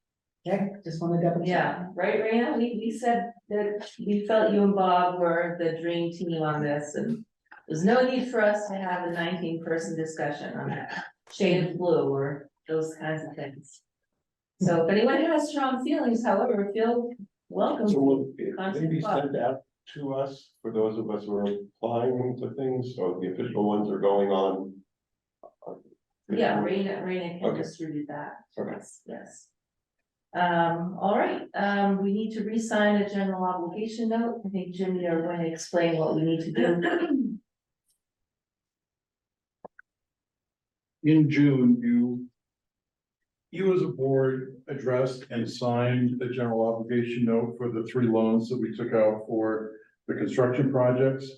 [SPEAKER 4] Okay, just want to double check.
[SPEAKER 1] Yeah, right, Raina, we said that we felt you and Bob were the dream team on this, and there's no need for us to have a 19-person discussion on that shade of blue or those kinds of things. So if anyone has strong feelings, however, feel welcome.
[SPEAKER 12] So will
[SPEAKER 1] to
[SPEAKER 12] it
[SPEAKER 1] contact
[SPEAKER 12] maybe
[SPEAKER 1] Bob.
[SPEAKER 12] sent out to us for those of us who are applying to things, so the official ones are going on?
[SPEAKER 1] Yeah, Raina can
[SPEAKER 12] Okay.
[SPEAKER 1] distribute that.
[SPEAKER 12] Okay.
[SPEAKER 1] Yes. All right, we need to re-sign a general obligation note. I think Jim, you're going to explain what we need to do.
[SPEAKER 8] In June, you as a board addressed and signed the general obligation note for the 3 loans that we took out for the construction projects.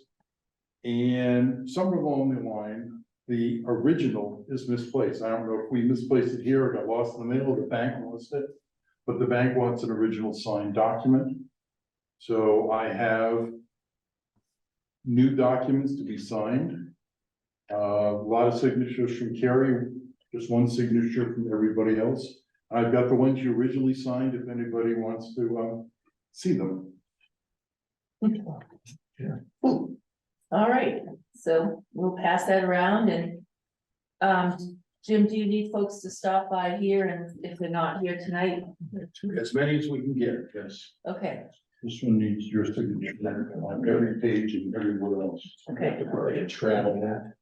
[SPEAKER 8] And somewhere along the line, the original is misplaced. I don't know if we misplaced it here or got lost in the mail, the bank lost it, but the bank wants an original signed document. So I have new documents to be signed. A lot of signatures from Carrie, just one signature from everybody else. I've got the ones you originally signed, if anybody wants to see them.
[SPEAKER 1] All right, so we'll pass that around and, Jim, do you need folks to stop by here, and if they're not here tonight?
[SPEAKER 8] As many as we can get, yes.
[SPEAKER 1] Okay,
[SPEAKER 8] This one needs your signature on every page and everywhere else.
[SPEAKER 1] okay.
[SPEAKER 8] Travel that.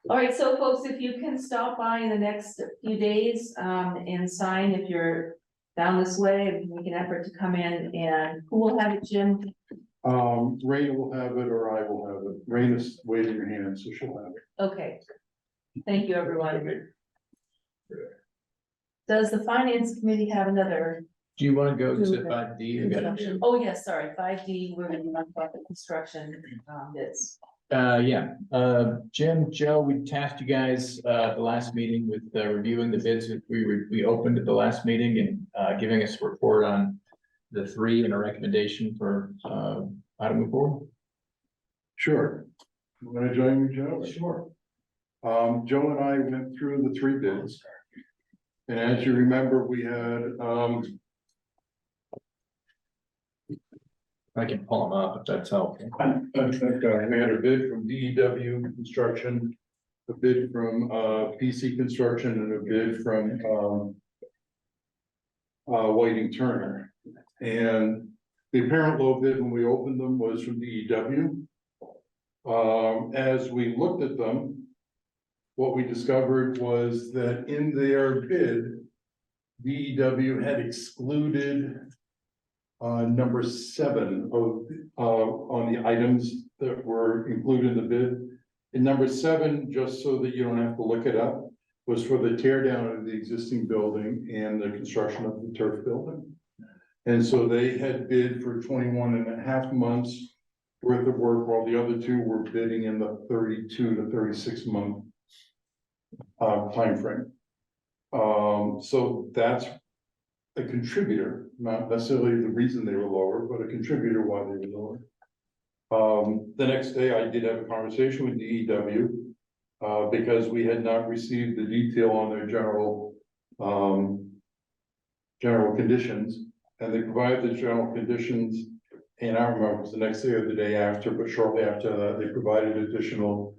[SPEAKER 1] All right, so folks, if you can stop by in the next few days, and sign if you're down this way, make an effort to come in, and who will have it, Jim?
[SPEAKER 8] Raina will have it, or I will have it. Raina's waving her hand, so she'll have it.
[SPEAKER 1] Okay. Thank you, everyone. Does the finance committee have another?
[SPEAKER 2] Do you want to go to 5D? We got it.
[SPEAKER 1] Construction. Oh, yes, sorry, 5D, we're gonna talk about the construction, bits.
[SPEAKER 2] Yeah, Jim, Joe, we tasked you guys, the last meeting with, reviewing the bids that we opened at the last meeting and, giving us a report on the three and a recommendation for, how to move forward.
[SPEAKER 8] Sure. You want to join me, Joe? Sure. Joe and I went through the three bids. And as you remember, we had,
[SPEAKER 2] I can pull them up if that's helpful.
[SPEAKER 8] we had a bid from DEW Construction, a bid from, PC Construction, and a bid from, Whiting Turner. And the apparent low bid when we opened them was from DEW. As we looked at them, what we discovered was that in their bid, DEW had excluded number 7 of on the items that were included in the bid. And number 7, just so that you don't have to look it up, was for the tear down of the existing building and the construction of the turf building. And so they had bid for 21.5 months worth of work, while the other two were bidding in the 32 to 36 month timeframe. So that's a contributor, not necessarily the reason they were lower, but a contributor why they were lower. The next day I did have a conversation with DEW, because we had not received the detail on their general conditions, and they provided the general conditions. And I don't remember if it was the next day or the day after, but shortly after that, they provided additional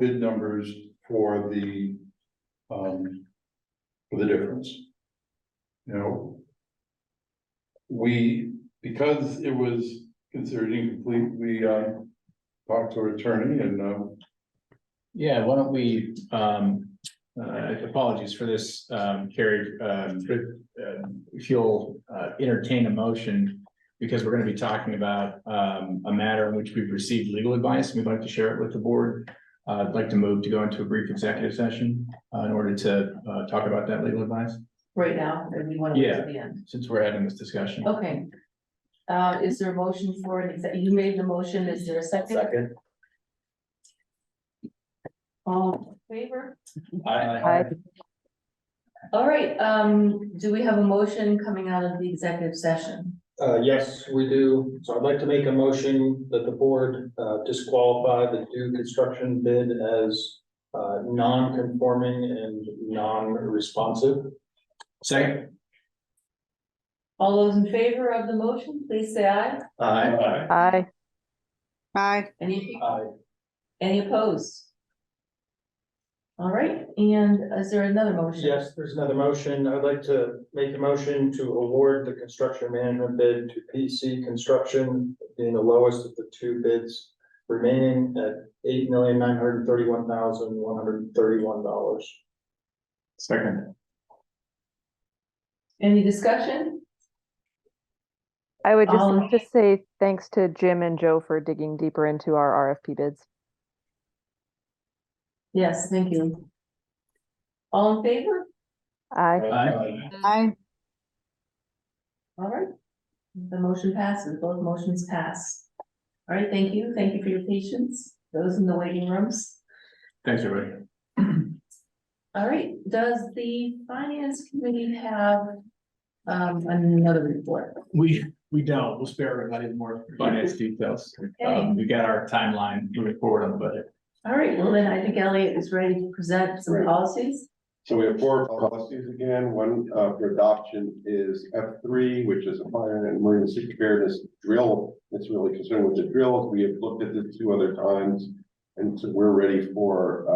[SPEAKER 8] bid numbers for the difference. You know, because it was considered incomplete, we talked to our attorney and
[SPEAKER 2] Yeah, why don't we, apologies for this, Carrie, but if you'll entertain a motion, because we're gonna be talking about a matter in which we've received legal advice, and we'd like to share it with the board. I'd like to move to go into a brief executive session in order to talk about that legal advice,
[SPEAKER 1] Right now, or do you want to wait to the end?
[SPEAKER 2] since we're having this discussion.
[SPEAKER 1] Okay. Is there a motion for an you made the motion, is there a second?
[SPEAKER 5] Second.
[SPEAKER 1] All in favor?
[SPEAKER 11] Aye.
[SPEAKER 1] All right, do we have a motion coming out of the executive session?
[SPEAKER 10] Yes, we do. So I'd like to make a motion that the board disqualify the Dew construction bid as non-conforming and non-responsive.
[SPEAKER 2] Second.
[SPEAKER 1] All those in favor of the motion, please say aye.
[SPEAKER 11] Aye.
[SPEAKER 9] Aye.
[SPEAKER 1] Any opposed? All right, and is there another motion?
[SPEAKER 10] Yes, there's another motion. I'd like to make a motion to award the construction management bid to PC Construction, being the lowest of the two bids remaining at $8,931,131.
[SPEAKER 2] Second.
[SPEAKER 1] Any discussion?
[SPEAKER 11] I would just
[SPEAKER 1] Um,
[SPEAKER 11] like to say thanks to Jim and Joe for digging deeper into our RFP bids.
[SPEAKER 1] Yes, thank you. All in favor?
[SPEAKER 11] Aye.
[SPEAKER 9] Aye.
[SPEAKER 1] All right. The motion passes, both motions pass. All right, thank you for your patience, those in the waiting rooms.
[SPEAKER 2] Thanks, everybody.
[SPEAKER 1] All right, does the finance committee have another report?
[SPEAKER 2] We don't, we'll spare everybody more finance details.
[SPEAKER 1] Okay.
[SPEAKER 2] We got our timeline moving forward on the budget.
[SPEAKER 1] All right, well then I think Elliot is ready to present some policies.
[SPEAKER 12] So we have 4 policies again. One for adoption is F3, which is a fire and emergency preparedness drill. It's really concerned with the drills. We have looked at this 2 other times, and so we're ready for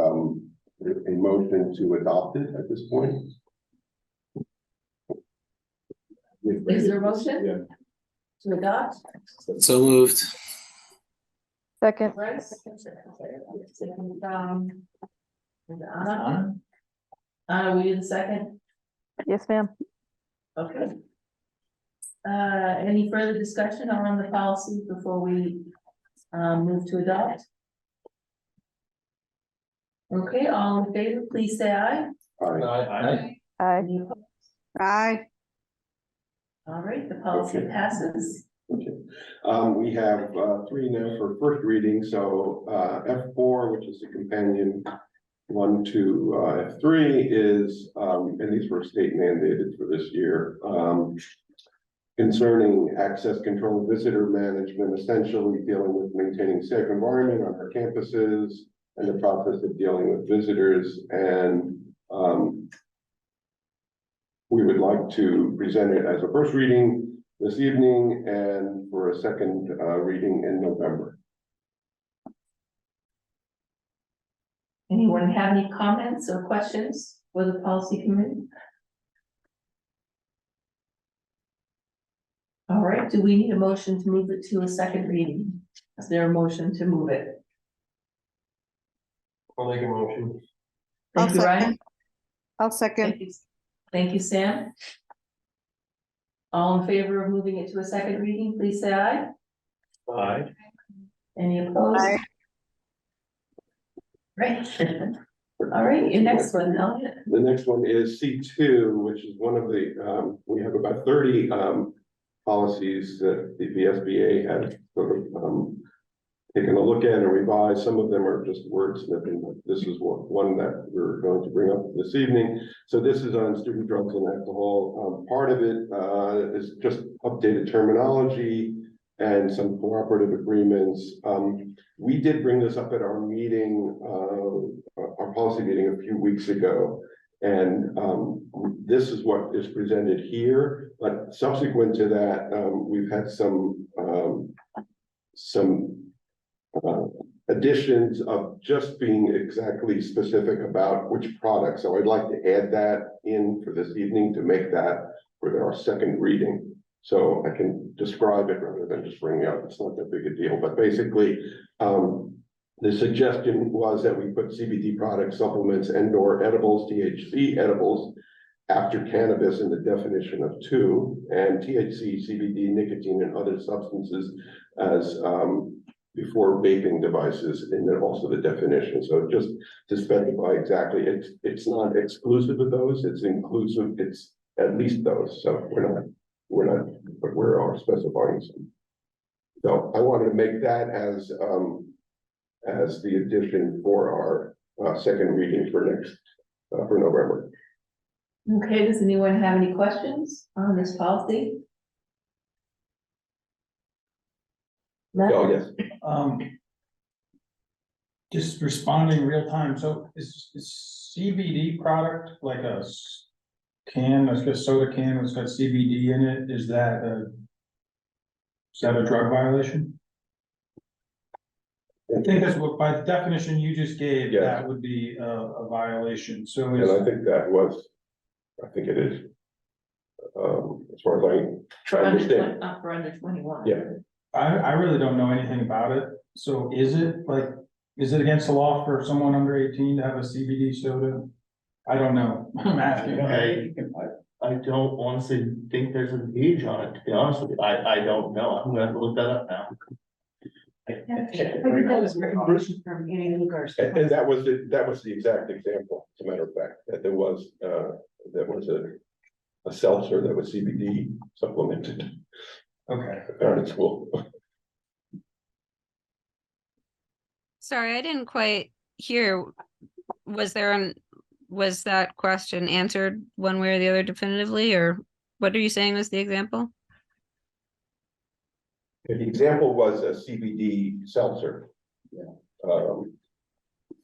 [SPEAKER 12] a motion to adopt it at this point.
[SPEAKER 1] Is there a motion?
[SPEAKER 12] Yeah.
[SPEAKER 1] To adopt?
[SPEAKER 14] So moved.
[SPEAKER 11] Second,
[SPEAKER 1] Bryce? Second, and Anna? Anna, will you the second?
[SPEAKER 11] yes, ma'am.
[SPEAKER 1] Okay. Any further discussion on the policy before we move to adopt? Okay, all in favor, please say aye.
[SPEAKER 8] Aye.
[SPEAKER 11] Aye.
[SPEAKER 1] Any opposed?
[SPEAKER 9] Aye.
[SPEAKER 1] All right, the policy
[SPEAKER 12] Okay.
[SPEAKER 1] passes.
[SPEAKER 12] Okay, we have 3 now for first reading, so F4, which is the companion one to F3 is, and these were state mandated for this year, concerning access control, visitor management, essentially dealing with maintaining safe environment on our campuses and the process of dealing with visitors. And we would like to present it as a first reading this evening and for a second reading in November.
[SPEAKER 1] Anyone have any comments or questions for the policy committee? All right, do we need a motion to move it to a second reading? Is there a motion to move it?
[SPEAKER 5] I'll make a motion.
[SPEAKER 1] Thank you, Ryan.
[SPEAKER 9] I'll second.
[SPEAKER 1] Thank you. Thank you, Sam. All in favor of moving it to a second reading, please say aye.
[SPEAKER 5] Aye.
[SPEAKER 1] Any opposed?
[SPEAKER 9] Aye.
[SPEAKER 1] Right. All right, your next one, Elliot.
[SPEAKER 12] The next one is C2, which is one of the, we have about 30 policies that the VSBA had sort of taken a look at and revised. Some of them are just wordsmithing, but this is one that we're going to bring up this evening. So this is on student drugs and alcohol. Part of it is just updated terminology and some cooperative agreements. We did bring this up at our meeting, our policy meeting a few weeks ago. And this is what is presented here, but subsequent to that, we've had some additions of just being exactly specific about which product. So I'd like to add that in for this evening to make that for our second reading. So I can describe it rather than just bring it up. It's not that big a deal, but basically, the suggestion was that we put CBD products, supplements, and/or edibles, THC edibles, after cannabis in the definition of 2, and THC, CBD, nicotine, and other substances as before vaping devices, and then also the definition. So just to specify exactly, it's not exclusive of those, it's inclusive, it's at least those. So but we're all specifying some. So I wanted to make that as the addition for our second reading for next for November.
[SPEAKER 1] Okay, does anyone have any questions on this policy? Matt?
[SPEAKER 12] Oh, yes.
[SPEAKER 10] Just responding real time, so is CBD product like a can, like a soda can that's got CBD in it, is that a drug violation? I think that's what, by the definition you just gave,
[SPEAKER 12] Yes.
[SPEAKER 10] that would be a violation, so
[SPEAKER 12] And I think that was, I think it is. As far as I understand.
[SPEAKER 1] For under 21.
[SPEAKER 12] Yeah.
[SPEAKER 10] I really don't know anything about it, so is it against the law for someone under 18 to have a CBD soda? I don't know, I'm asking.
[SPEAKER 5] I don't honestly think there's an age on it, to be honest with you. I don't know. I'm gonna have to look that up now.
[SPEAKER 12] And that was the exact example, as a matter of fact, that there was a seltzer that was CBD supplemented.
[SPEAKER 10] Okay.
[SPEAKER 12] Found at school.
[SPEAKER 15] Sorry, I didn't quite hear. Was that question answered one way or the other definitively, or what are you saying was the example?
[SPEAKER 12] The example was a CBD seltzer.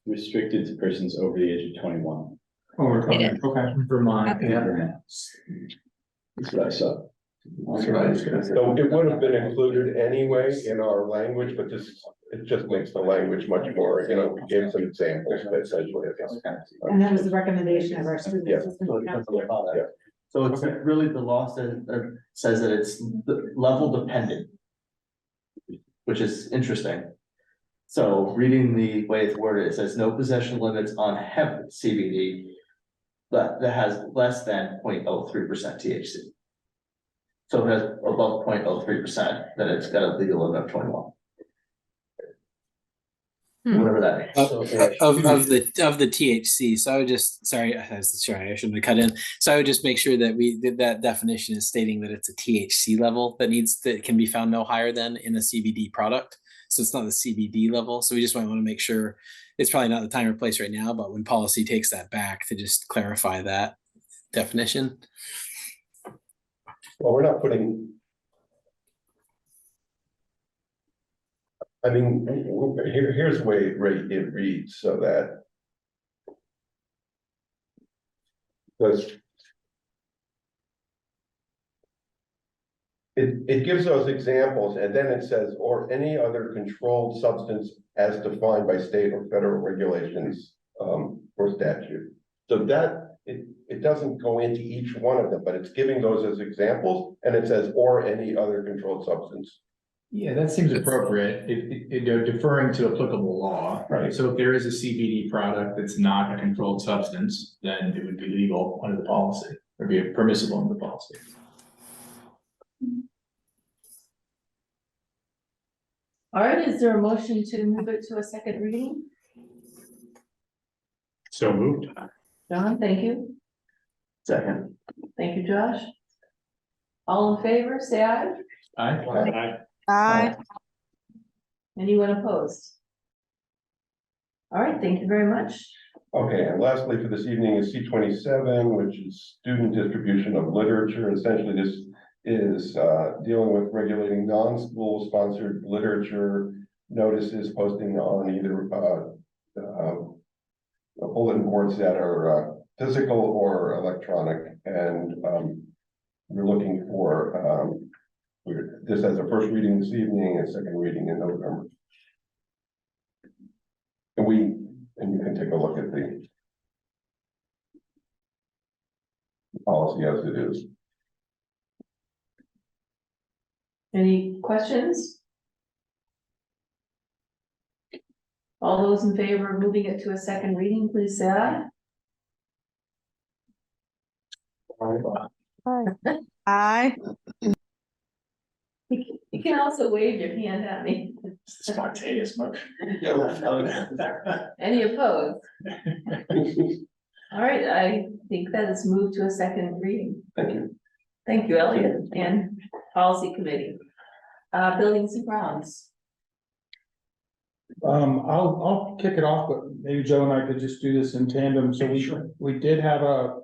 [SPEAKER 14] Restricted to persons over the age of 21.
[SPEAKER 10] Oh, we're talking,
[SPEAKER 15] It is.
[SPEAKER 10] okay, Vermont.
[SPEAKER 15] Okay.
[SPEAKER 12] That's what I saw. So it would have been included anyway in our language, but this, it just makes the language much more, you know, gave some examples, but essentially.
[SPEAKER 4] And that was the recommendation of our student
[SPEAKER 12] Yeah.
[SPEAKER 4] assistant council.
[SPEAKER 12] Yeah.
[SPEAKER 14] So it's really the law says that it's level dependent. Which is interesting. So reading the way it's worded, it says no possession limits on hemp CBD. But that has less than 0.03% THC. So if it has above 0.03%, then it's got a legal limit of 21. Whatever that means.
[SPEAKER 16] Of the THC. So I would just, sorry, I shouldn't have cut in. So I would just make sure that that definition is stating that it's a THC level that can be found no higher than in a CBD product. So it's not the CBD level. So we just might want to make sure it's probably not the time or place right now, but when policy takes that back, to just clarify that definition.
[SPEAKER 12] Well, we're not putting. I mean, here's the way it reads, so that. Because. It gives those examples and then it says, or any other controlled substance as defined by state or federal regulations, or statute. So that, it doesn't go into each one of them, but it's giving those as examples and it says, or any other controlled substance.
[SPEAKER 2] Yeah, that seems appropriate, deferring to applicable law.
[SPEAKER 12] Right.
[SPEAKER 2] So if there is a CBD product that's not a controlled substance, then it would be legal under the policy, or be permissible under the policy.
[SPEAKER 1] All right, is there a motion to move it to a second reading?
[SPEAKER 10] So moved.
[SPEAKER 1] John, thank you.
[SPEAKER 14] Second.
[SPEAKER 1] Thank you, Josh. All in favor, say aye.
[SPEAKER 2] Aye.
[SPEAKER 9] Aye.
[SPEAKER 1] Anyone opposed? All right, thank you very much.
[SPEAKER 12] Okay, and lastly for this evening is C27, which is student distribution of literature. Essentially, this is dealing with regulating non-school sponsored literature notices, posting on either bulletin boards that are physical or electronic. And we're looking for this as a first reading this evening and second reading in November. And you can take a look at the policy as it is.
[SPEAKER 1] Any questions? All those in favor of moving it to a second reading, please say aye.
[SPEAKER 11] Aye.
[SPEAKER 9] Aye.
[SPEAKER 1] You can also wave your hand at me.
[SPEAKER 2] Spontaneous motion.
[SPEAKER 1] Any opposed? All right, I think that is moved to a second reading.
[SPEAKER 12] Thank you.
[SPEAKER 1] Thank you, Elliot, and Policy Committee. Buildings and grounds.
[SPEAKER 10] I'll kick it off, but maybe Joe and I could just do this in tandem. So we did have a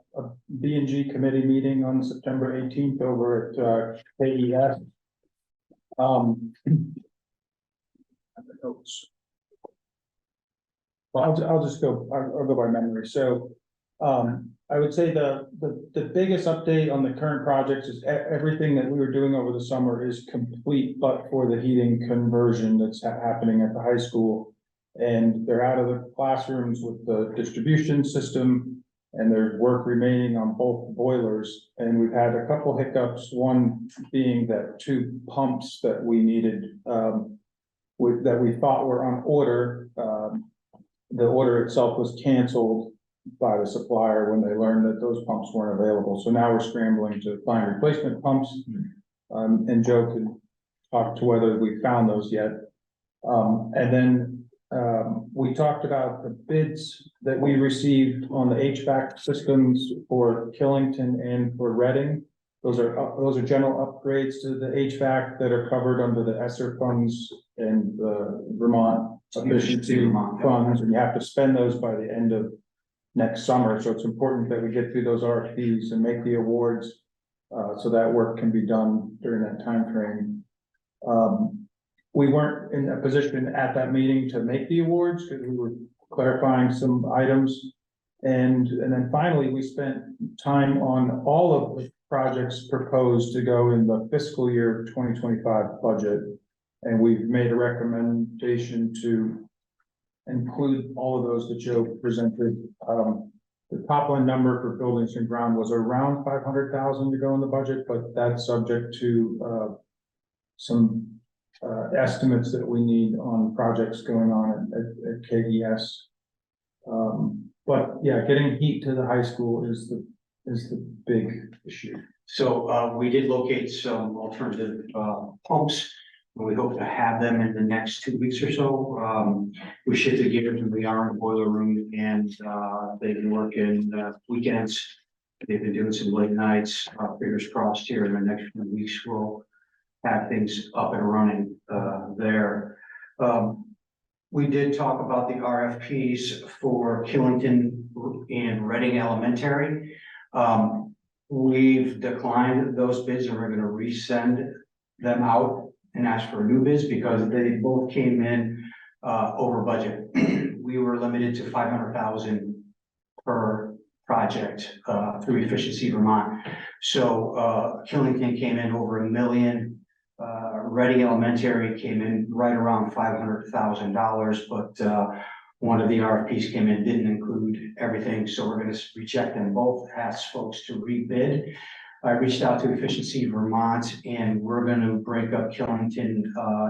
[SPEAKER 10] B&G committee meeting on September 18th over at KES. Well, I'll just go, I'll go by memory. So I would say the biggest update on the current projects is everything that we were doing over the summer is complete, but for the heating conversion that's happening at the high school. And they're out of the classrooms with the distribution system, and there's work remaining on both boilers. And we've had a couple hiccups, one being that two pumps that we needed, that we thought were on order. The order itself was canceled by the supplier when they learned that those pumps weren't available. So now we're scrambling to find replacement pumps. And Joe can talk to whether we found those yet. And then we talked about the bids that we received on the HVAC systems for Killington and for Reading. Those are general upgrades to the HVAC that are covered under the ESSER funds and the Vermont efficiency funds, and you have to spend those by the end of next summer. So it's important that we get through those RFPs and make the awards, so that work can be done during that time frame. We weren't in a position at that meeting to make the awards because we were clarifying some items. And then finally, we spent time on all of the projects proposed to go in the fiscal year 2025 budget. And we've made a recommendation to include all of those that Joe presented. The top line number for buildings and ground was around 500,000 to go in the budget, but that's subject to some estimates that we need on projects going on at KES. But yeah, getting heat to the high school is the big issue.
[SPEAKER 5] So we did locate some alternative pumps. And we hope to have them in the next 2 weeks or so. We shifted gears and we are in the boiler room, and they've been working weekends. They've been doing some late nights. Fingers crossed here in the next few weeks we'll have things up and running there. We did talk about the RFPs for Killington and Reading Elementary. We've declined those bids and we're going to resend them out and ask for new bids because they both came in over budget. We were limited to 500,000 per project through Efficiency Vermont. So Killington came in over $1 million. Reading Elementary came in right around $500,000, but one of the RFPs came in, didn't include everything, so we're going to reject them both, ask folks to rebid. I reached out to Efficiency Vermont, and we're going to break up Killington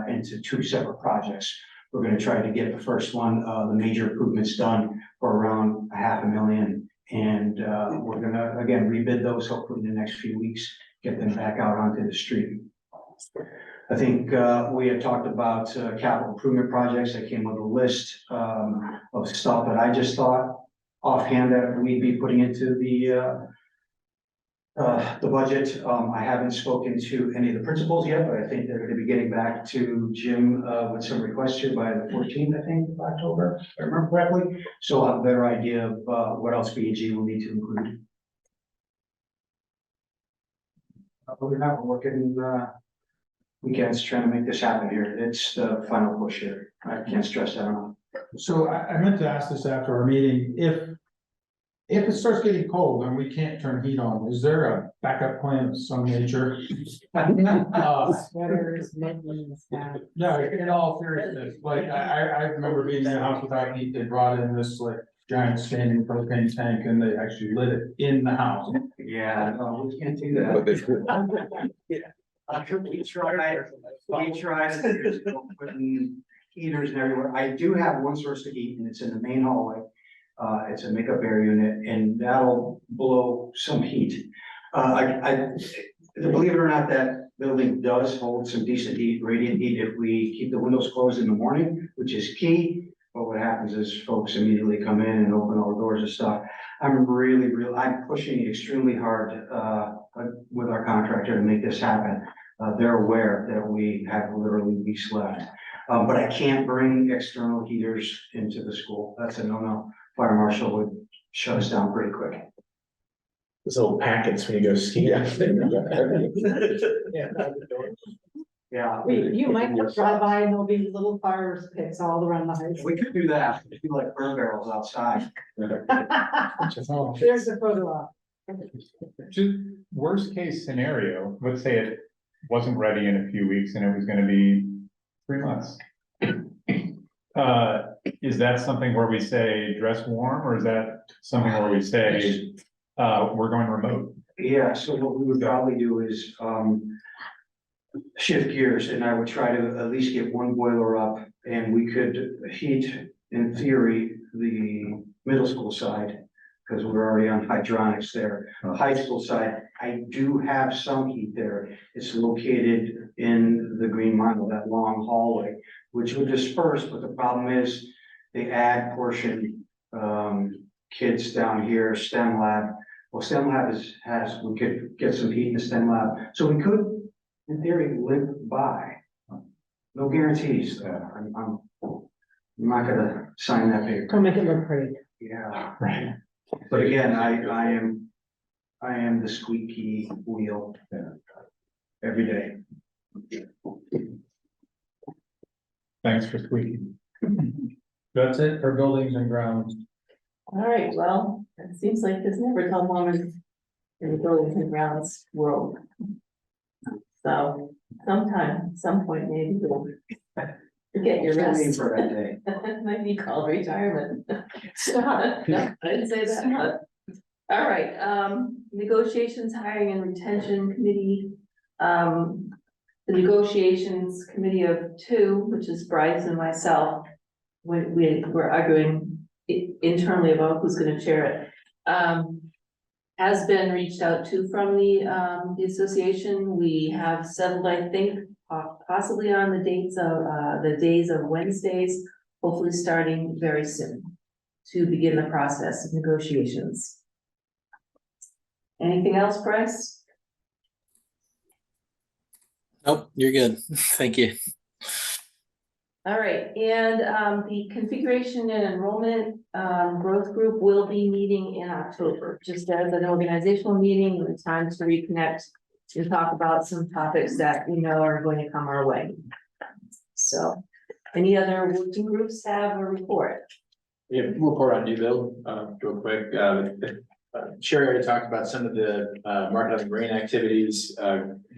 [SPEAKER 5] into 2 separate projects. We're going to try to get the first one, the major improvements done for around $500,000, and we're going to again rebid those hopefully in the next few weeks, get them back out onto the street. I think we had talked about capital improvement projects. I came with a list of stuff that I just thought offhand that we'd be putting into the budget. I haven't spoken to any of the principals yet, but I think they're going to be getting back to Jim with some requests here by the 14th, I think, of October, if I remember correctly. So I'll have a better idea of what else B&G will need to include. We're not working weekends trying to make this happen here. It's the final push here. I can't stress that enough.
[SPEAKER 10] So I meant to ask this after our meeting, if it starts getting cold and we can't turn heat on, is there a backup plan of some nature?
[SPEAKER 4] Sweaters, mittens,
[SPEAKER 10] No, in all seriousness, like I remember being in a house without heat, they brought in this like giant standing propane tank and they actually lit it in the house.
[SPEAKER 5] Yeah, no, we can't do that. We tried putting heaters everywhere. I do have one source of heat and it's in the main hallway. It's a makeup air unit and that'll blow some heat. Believe it or not, that building does hold some decent heat, radiant heat if we keep the windows closed in the morning, which is key. But what happens is folks immediately come in and open all the doors and stuff. I'm pushing extremely hard with our contractor to make this happen. They're aware that we have literally weeks left. But I can't bring external heaters into the school. That's a no-no. Fire marshal would shut us down pretty quick.
[SPEAKER 2] Those little packets when you go skiing.
[SPEAKER 5] Yeah.
[SPEAKER 4] You might drive by and there'll be little fire pits all around the high school.
[SPEAKER 5] We could do that. We could do like burn barrels outside.
[SPEAKER 4] There's the photo op.
[SPEAKER 7] Just worst case scenario, let's say it wasn't ready in a few weeks and it was gonna be 3 months. Is that something where we say dress warm, or is that something where we say, we're going remote?
[SPEAKER 5] Yeah, so what we would probably do is, shift gears, and I would try to at least get one boiler up, and we could heat, in theory, the middle school side, because we're already on hydronics there. High school side, I do have some heat there. It's located in the green mile, that long hallway, which would disperse, but the problem is the ag portion, kids down here, STEM lab. Well, STEM lab we could get some heat in the STEM lab, so we could, in theory, live by. No guarantees. I'm not gonna sign that paper.
[SPEAKER 4] Don't make it look pretty.
[SPEAKER 5] Yeah, right. But again, I am the squeaky wheel every day.
[SPEAKER 7] Thanks for squeaking.
[SPEAKER 10] That's it for buildings and grounds.
[SPEAKER 1] All right, well, it seems like there's never a dull moment in the buildings and grounds world. So sometime, at some point, maybe you'll get your rest.
[SPEAKER 14] For that day.
[SPEAKER 1] It might be called retirement. Stop. No, I didn't say that. All right, negotiations, hiring and retention committee. The negotiations committee of two, which is Bryce and myself. We're arguing internally about who's gonna chair it. Has been reached out to from the association. We have settled, I think, possibly on the dates of, the days of Wednesdays, hopefully starting very soon to begin the process of negotiations. Anything else, Bryce?
[SPEAKER 16] Nope, you're good. Thank you.
[SPEAKER 1] All right, and the configuration and enrollment growth group will be meeting in October, just as an organizational meeting with time to reconnect and talk about some topics that we know are going to come our way. So, any other working groups have a report?
[SPEAKER 2] Yeah, report on new build, real quick. Sherry already talked about some of the market on grain activities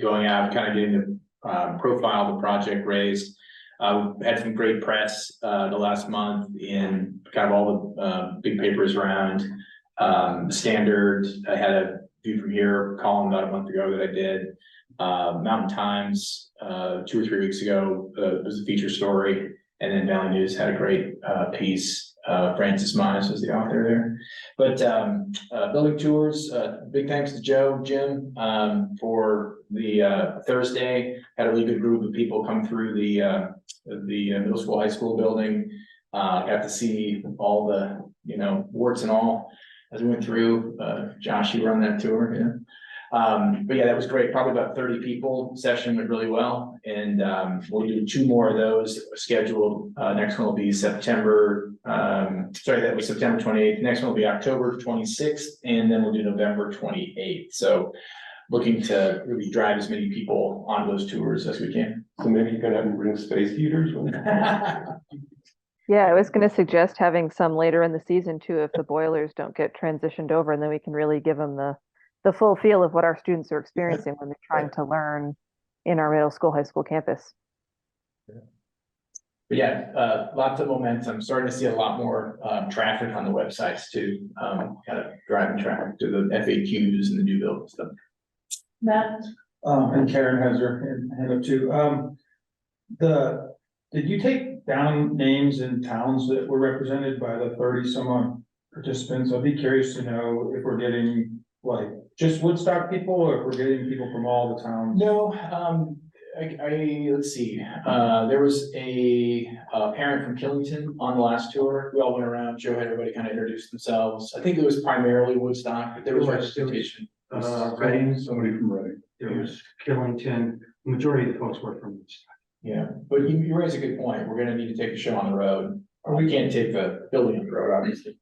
[SPEAKER 2] going out, kind of getting the profile of the project raised. Had some great press the last month in kind of all the big papers around the Standard. I had a View from Here column about a month ago that I did. Mountain Times 2 or 3 weeks ago was a feature story, and then Valley News had a great piece. Francis Mize was the author there. But building tours, big thanks to Joe, Jim, for the Thursday. Had a really good group of people come through the middle school, high school building. Got to see all the, warts and all as we went through. Josh, you run that tour, yeah. But yeah, that was great. Probably about 30 people. Session went really well, and we'll do 2 more of those scheduled. Next one will be September. That was September 28th. Next one will be October 26th, and then we'll do November 28th. So, looking to really drive as many people on those tours as we can.
[SPEAKER 12] So maybe you can have them bring space heaters.
[SPEAKER 11] Yeah, I was going to suggest having some later in the season too, if the boilers don't get transitioned over, and then we can really give them the full feel of what our students are experiencing when they're trying to learn in our middle school, high school campus.
[SPEAKER 2] But yeah, lots of momentum. Starting to see a lot more traffic on the websites too. Kind of driving traffic to the FAQs and the new build stuff.
[SPEAKER 1] Matt?
[SPEAKER 10] And Karen has her hand up too. Did you take down names in towns that were represented by the 30 some odd participants? I'd be curious to know if we're getting like just Woodstock people, or if we're getting people from all the towns.
[SPEAKER 2] No, let's see. There was a parent from Killington on the last tour. We all went around. Joe had everybody kind of introduce themselves. I think it was primarily Woodstock, but there was representation.
[SPEAKER 8] Reading, somebody from Reading.
[SPEAKER 5] There was Killington, the majority of the folks were from Woodstock.
[SPEAKER 2] Yeah, but you raise a good point. We're gonna need to take the show on the road, or we can't take the building on the road, obviously,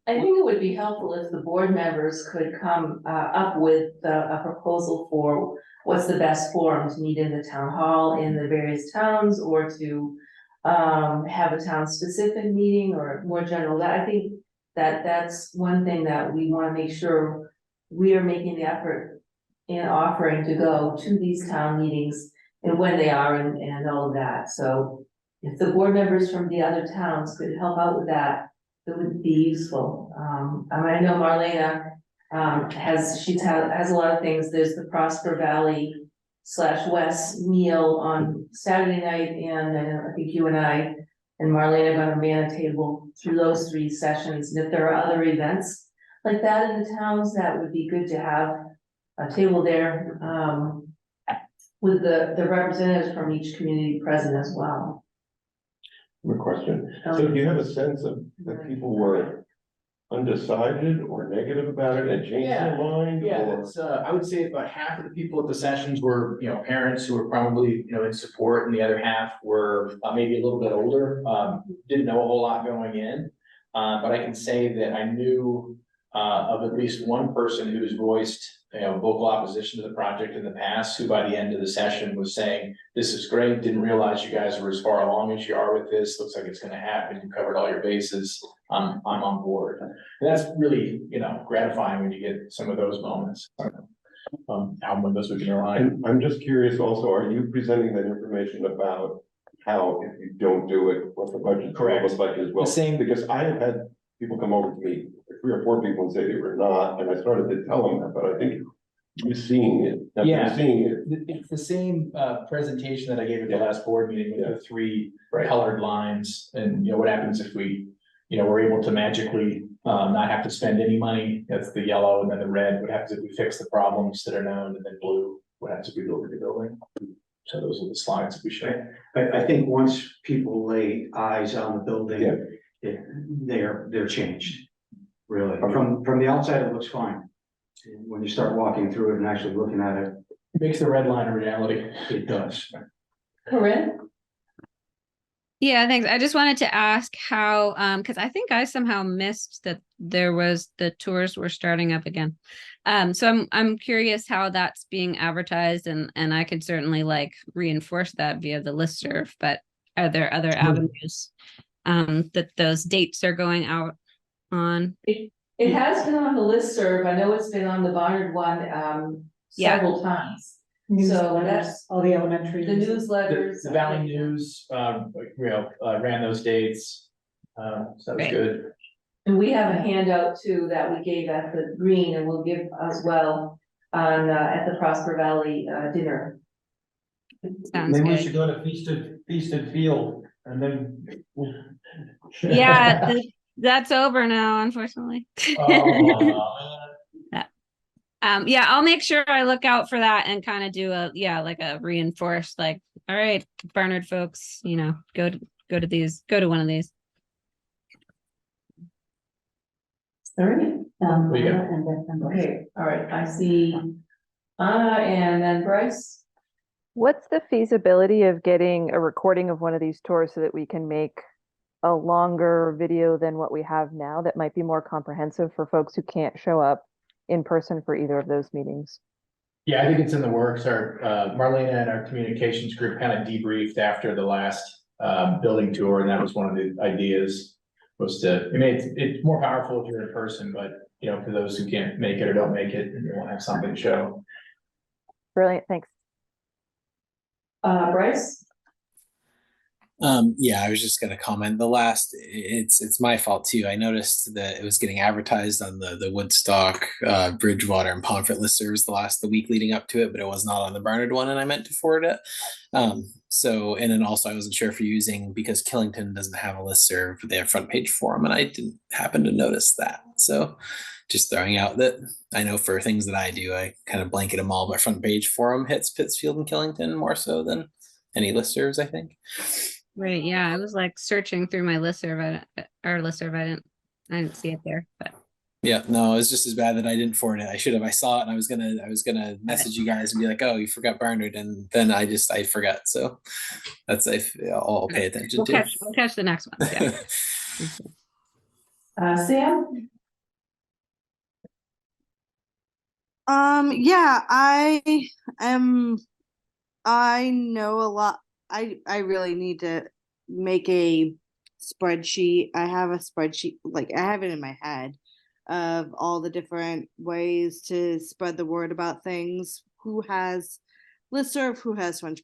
[SPEAKER 1] I think it would be helpful if the board members could come up with a proposal for what's the best forum to meet in the town hall in the various towns, or to have a town specific meeting or more general. That I think that's one thing that we want to make sure we are making the effort in offering to go to these town meetings and when they are and all of that. So if the board members from the other towns could help out with that, it would be useful. I know Marlena has a lot of things. There's the Prosper Valley /West meal on Saturday night, and I think you and I and Marlena are gonna man a table through those 3 sessions. And if there are other events like that in the towns, that would be good to have a table there with the representatives from each community present as well.
[SPEAKER 12] A question. So do you have a sense of that people were undecided or negative about it and changed their mind?
[SPEAKER 2] Yeah,
[SPEAKER 12] or-
[SPEAKER 2] that's, I would say about half of the people at the sessions were, parents who were probably, in support, and the other half were maybe a little bit older, didn't know a whole lot going in. But I can say that I knew of at least one person who's voiced, vocal opposition to the project in the past, who by the end of the session was saying, this is great, didn't realize you guys were as far along as you are with this, looks like it's gonna happen, you covered all your bases. I'm on board. And that's really, you know, gratifying when you get some of those moments. How those we can rely.
[SPEAKER 12] And I'm just curious also, are you presenting that information about how if you don't do it, what the budget
[SPEAKER 2] Correct.
[SPEAKER 12] looks like as well?
[SPEAKER 2] The same.
[SPEAKER 12] Because I have had people come over to me, 3 or 4 people, and say they were not, and I started to tell them that, but I think you're seeing it. After
[SPEAKER 2] Yeah.
[SPEAKER 12] seeing it.
[SPEAKER 2] It's the same presentation that I gave at the
[SPEAKER 12] Yeah.
[SPEAKER 2] last board meeting with
[SPEAKER 12] Yeah.
[SPEAKER 2] the 3
[SPEAKER 12] Right.
[SPEAKER 2] colored lines. And you know, what happens if we, you know, we're able to magically not have to spend any money. That's the yellow, and then the red. What happens if we fix the problems that are known, and then blue? What happens if we build a new building? So those are the slides that we show.
[SPEAKER 17] I think once people lay eyes on the building,
[SPEAKER 12] Yeah.
[SPEAKER 17] they're changed. Really, from the outside, it looks fine. When you start walking through it and actually looking at it,
[SPEAKER 2] It makes the red line a reality.
[SPEAKER 17] it does.
[SPEAKER 1] Corinne?
[SPEAKER 15] Yeah, thanks. I just wanted to ask how, because I think I somehow missed that the tours were starting up again. So I'm curious how that's being advertised, and I could certainly like reinforce that via the listserv, but are there other avenues that those dates are going out on?
[SPEAKER 1] It has been on the listserv. I know it's been on the Barnard one, several times. So
[SPEAKER 4] Newsletters,
[SPEAKER 1] that's
[SPEAKER 4] all the elementary.
[SPEAKER 1] the newsletters.
[SPEAKER 2] The Valley News, you know, ran those dates. So that was good.
[SPEAKER 1] And we have a handout too that we gave at the Green, and we'll give as well on, at the Prosper Valley, dinner.
[SPEAKER 15] Sounds
[SPEAKER 10] Maybe we
[SPEAKER 15] good.
[SPEAKER 10] should go to Feasted Field and then.
[SPEAKER 15] Yeah, that's over now, unfortunately. Yeah, I'll make sure I look out for that and kind of do like a reinforced, like, all right, Barnard folks, you know, go to one of these.
[SPEAKER 1] All right.
[SPEAKER 2] There you go.
[SPEAKER 4] And then.
[SPEAKER 1] Okay, all right, I see Anna and then Bryce.
[SPEAKER 11] What's the feasibility of getting a recording of one of these tours so that we can make a longer video than what we have now that might be more comprehensive for folks who can't show up in person for either of those meetings?
[SPEAKER 2] Yeah, I think it's in the works. Our Marlena and our communications group kind of debriefed after the last building tour, and that was one of the ideas. Was to, I mean, it's more powerful if you're in person, but you know, for those who can't make it or don't make it, and you want to have something to show.
[SPEAKER 11] Brilliant, thanks.
[SPEAKER 1] Bryce?
[SPEAKER 16] Yeah, I was just gonna comment. It's my fault too. I noticed that it was getting advertised on the Woodstock, Bridgewater, and Pomfret listservs the week leading up to it, but it was not on the Barnard one, and I meant to forward it. So, and then also I wasn't sure if you're using, because Killington doesn't have a listserv, they have front page forum, and I didn't happen to notice that. So just throwing out that I know for things that I do, I kind of blanket them all, but front page forum hits Pittsfield and Killington more so than any listservs, I think.
[SPEAKER 15] Right, yeah, I was like searching through my listserv, I didn't see it there, but.
[SPEAKER 16] Yeah, no, it's just as bad that I didn't forward it. I should have. I saw it and I was gonna message you guys and be like, "Oh, you forgot Barnard," and then I forgot. So that's I'll pay attention to.
[SPEAKER 15] We'll catch the next one. Yeah.
[SPEAKER 1] Sam?
[SPEAKER 9] Yeah, I know a lot. I really need to make a spreadsheet. I have a spreadsheet, like I have it in my head of all the different ways to spread the word about things. Who has listserv, who has front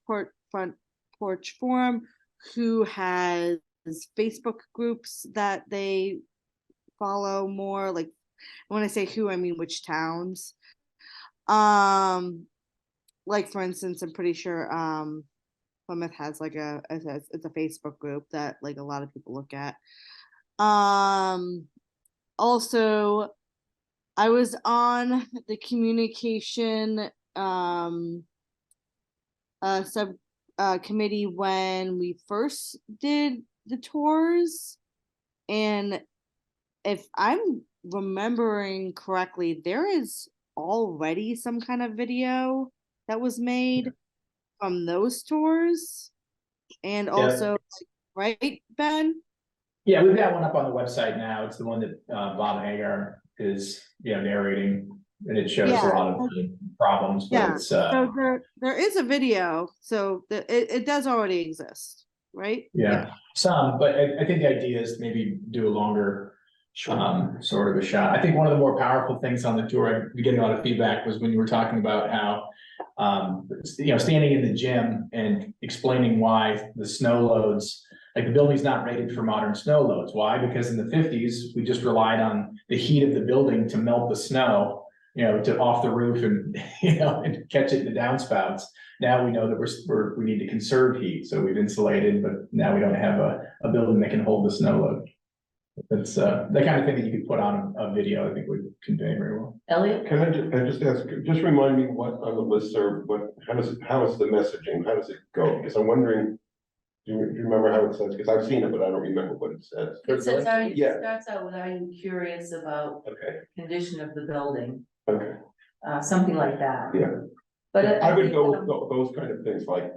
[SPEAKER 9] porch forum, who has Facebook groups that they follow more. Like when I say who, I mean which towns. Like for instance, I'm pretty sure Plymouth has like it's a Facebook group that like a lot of people look at. Also, I was on the communication sub committee when we first did the tours, and if I'm remembering correctly, there is already some kind of video that was made from those tours, and also right, Ben?
[SPEAKER 2] Yeah, we've got one up on the website now. It's the one that Bob Hagar is, narrating, and it shows a lot of the problems. But it's,
[SPEAKER 9] so there is a video, so it does already exist, right?
[SPEAKER 2] Yeah, some, but I think the idea is to maybe do a longer sort of a shot. I think one of the more powerful things on the tour, I've been getting a lot of feedback, was when you were talking about how, standing in the gym and explaining why the snow loads, like the building's not rated for modern snow loads. Why? Because in the 50s, we just relied on the heat of the building to melt the snow, to off the roof and, and catch it in the downspouts. Now we know that we need to conserve heat, so we've insulated, but now we don't have a building that can hold the snow load. That's the kind of thing that you could put on a video, I think would convey very well.
[SPEAKER 1] Elliot?
[SPEAKER 12] Can I just ask, just remind me what on the listserv, how is the messaging, how does it go? Because I'm wondering, do you remember how it says? Because I've seen it, but I don't remember what it says.
[SPEAKER 1] It says,
[SPEAKER 12] Yeah.
[SPEAKER 1] starts out with, are you curious about
[SPEAKER 12] Okay,
[SPEAKER 1] the condition of the building?
[SPEAKER 12] okay,
[SPEAKER 1] Something like that.
[SPEAKER 12] yeah.
[SPEAKER 1] But
[SPEAKER 12] I would
[SPEAKER 1] think,
[SPEAKER 12] go with those kind of things, like,